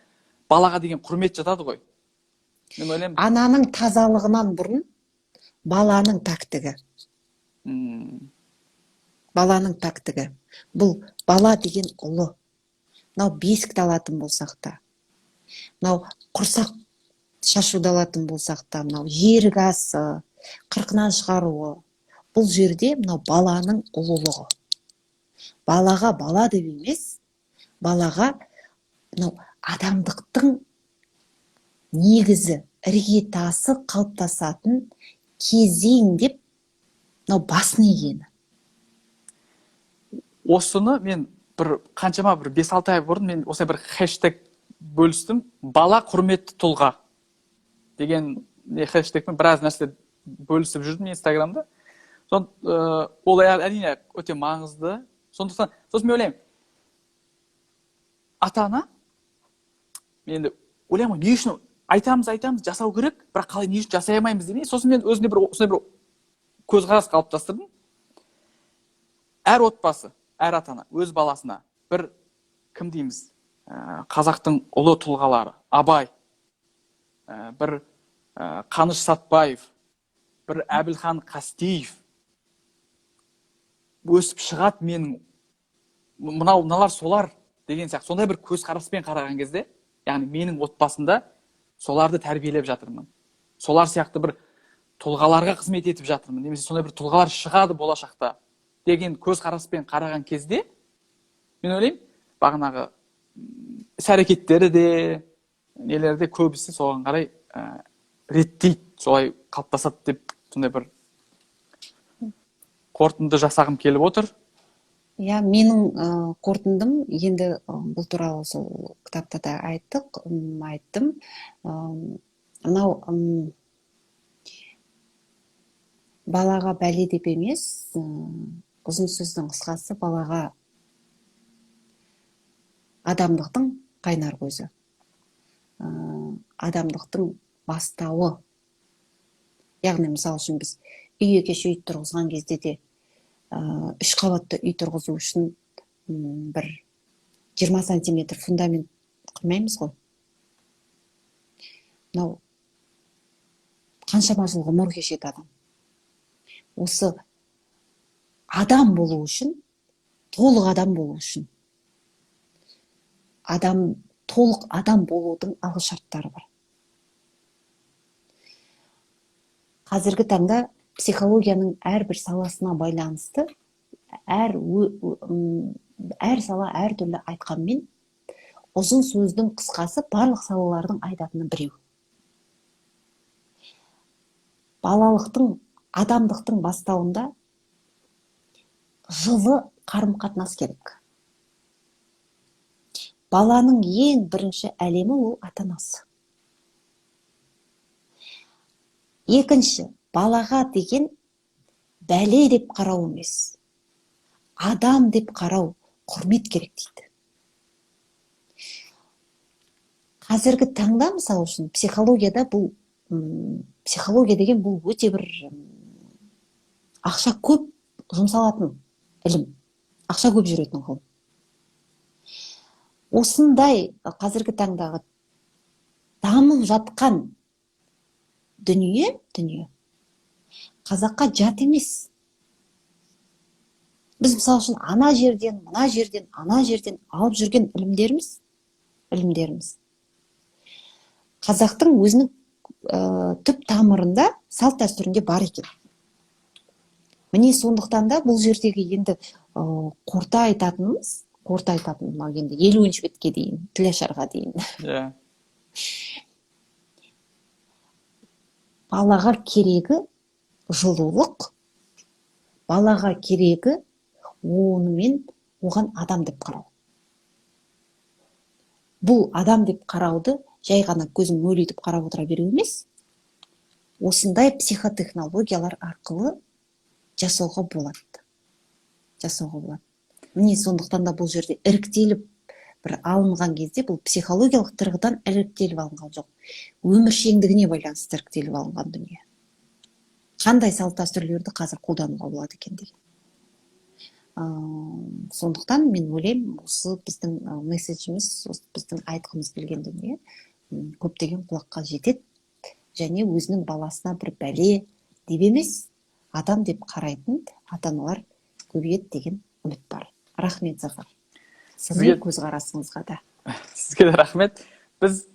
балаға деген құрмет жатады ғой. Мен ойлаймын, ананың тазалығынан бұрын баланың пәктігі. Баланың пәктігі. Бұл бала деген ұлы. Мынау бесікті алатын болсақ та, мынау құрсақ шашуды алатын болсақ та, мынау жерік асы, 40-нан шығаруы. Бұл жерде мынау баланың ұлылығы. Балаға бала деп емес, балаға мынау адамдықтың негізі, іргетасы қалыптасатын кезең деп мынау басын игені. Осыны мен қаншама 5-6 ай бұрын мен осылай бір хэштег бөлістім. Бала құрметті тұлға деген хэштегпен біраз нәрсе бөлісіп жүрдім Инстаграмда. Ол әрине өте маңызды. Сондықтан, сосын мен ойлаймын, ата-ана, мен енді ойлаймын, не үшін айтамыз, жасау керек, бірақ қалай не үшін жасай алмаймыз демей, сосын мен өзімде бір көзқарас қалыптастырдым. Әр отбасы, әр ата-ана өз баласына бір, кім дейміз, қазақтың ұлы тұлғалары, Абай, бір Қаныш Сәтбаев, бір Әбілхан Қастеев өсіп шығады, менің мыналар солар деген сияқты, сондай бір көзқараспен қараған кезде, яғни менің отбасында соларды тәрбиелеп жатырмын. Солар сияқты бір тұлғаларға қызмет етіп жатырмын, немесе сондай бір тұлғалар шығады болашақта деген көзқараспен қараған кезде, мен ойлаймын, бағанағы іс-әрекеттері де нелері де көбісі соған қарай реттейді, солай қалыптасады деп сондай бір қорытынды жасағым келіп отыр. Иә, менің қорытындым енді бұл туралы сол кітапта да айттым. Мынау балаға бәле деп емес, ұзын сөздің қысқасы, балаға адамдықтың қайнар көзі, адамдықтың бастауы. Яғни, мысал үшін біз үйге кеше үй тұрғызған кезде де 3 қабатты үй тұрғызу үшін бір 20 сантиметр фундамент қылмаймыз ғой. Мынау қаншама жыл ғұмыр кешеді адам. Осы адам болу үшін, толық адам болу үшін, толық адам болудың алғы шарттары бар. Қазіргі таңда психологияның әрбір саласына байланысты, әр сала әртүрлі айтқанмен, ұзын сөздің қысқасы барлық салалардың айтатыны біреу. Балалықтың, адамдықтың бастауында жылы қарым-қатынас керек. Баланың ең бірінші әлемі ол ата-анасы. Екінші, балаға деген бәле деп қарау емес, адам деп қарау, құрмет керек дейді. Қазіргі таңда, мысалы үшін, психология деген бұл өте бір ақша көп жұмсалатын ілім, ақша көп жүретін ғылым. Осындай қазіргі таңдағы дамып жатқан дүние қазаққа жат емес. Біз мысалы үшін ана жерден, мына жерден, ана жерден алып жүрген ілімдеріміз. Қазақтың өзінің түп тамырында, салт дәстүрінде бар екен. Міне сондықтан да бұл жердегі енді қорыта айтатынымыз, енді 50-ші бетке дейін, тілашарға дейін. Балаға керегі жылулық, балаға керегі онымен оған адам деп қарау. Бұл адам деп қарауды жай ғана көзін мөлитіп қарап отыра беру емес, осындай психотехнологиялар арқылы жасауға болады. Міне сондықтан да бұл жерде іріктеліп бір алынған кезде, бұл психологиялық тұрғыдан іріктеліп алынған жоқ. Өміршеңдігіне байланысты іріктеліп алынған дүние. Қандай салт дәстүрлерді қазір қолдануға болады екен деген. Сондықтан мен ойлаймын, осы біздің месседжіміз, біздің айтқымыз келген дүние көптеген құлаққа жетеді, және өзінің баласына бір бәле деп емес, адам деп қарайтын ата-аналар көбейеді деген үміт бар. Рахмет, Зафар. Сізге көзқарасыңызға да. Сізге де рахмет. Біз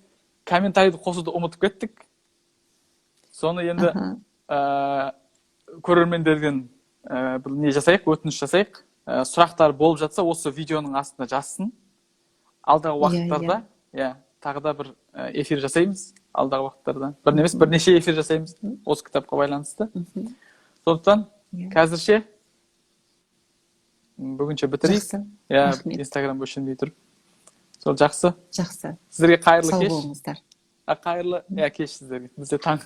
комментарийді қосуды ұмытып кеттік. Соны енді көрермендерден бір не жасайық, өтініш жасайық. Сұрақтар болып жатса, осы видеоның астына жазсын. Алдағы уақыттарда, тағы да бір эфир жасаймыз. Алдағы уақыттарда. Бір емес, бірнеше эфир жасаймыз. Осы кітапқа байланысты. Сондықтан, қазірше бүгінше бітірейік. Инстаграм өшірмей тұрып. Сол жақсы. Сіздерге қайырлы кеш. Сау болыңыздар. Қайырлы кеш сіздерге. Бізде таң.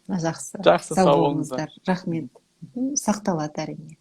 Жақсы. Сау болыңыздар. Рахмет. Сақталады әрине.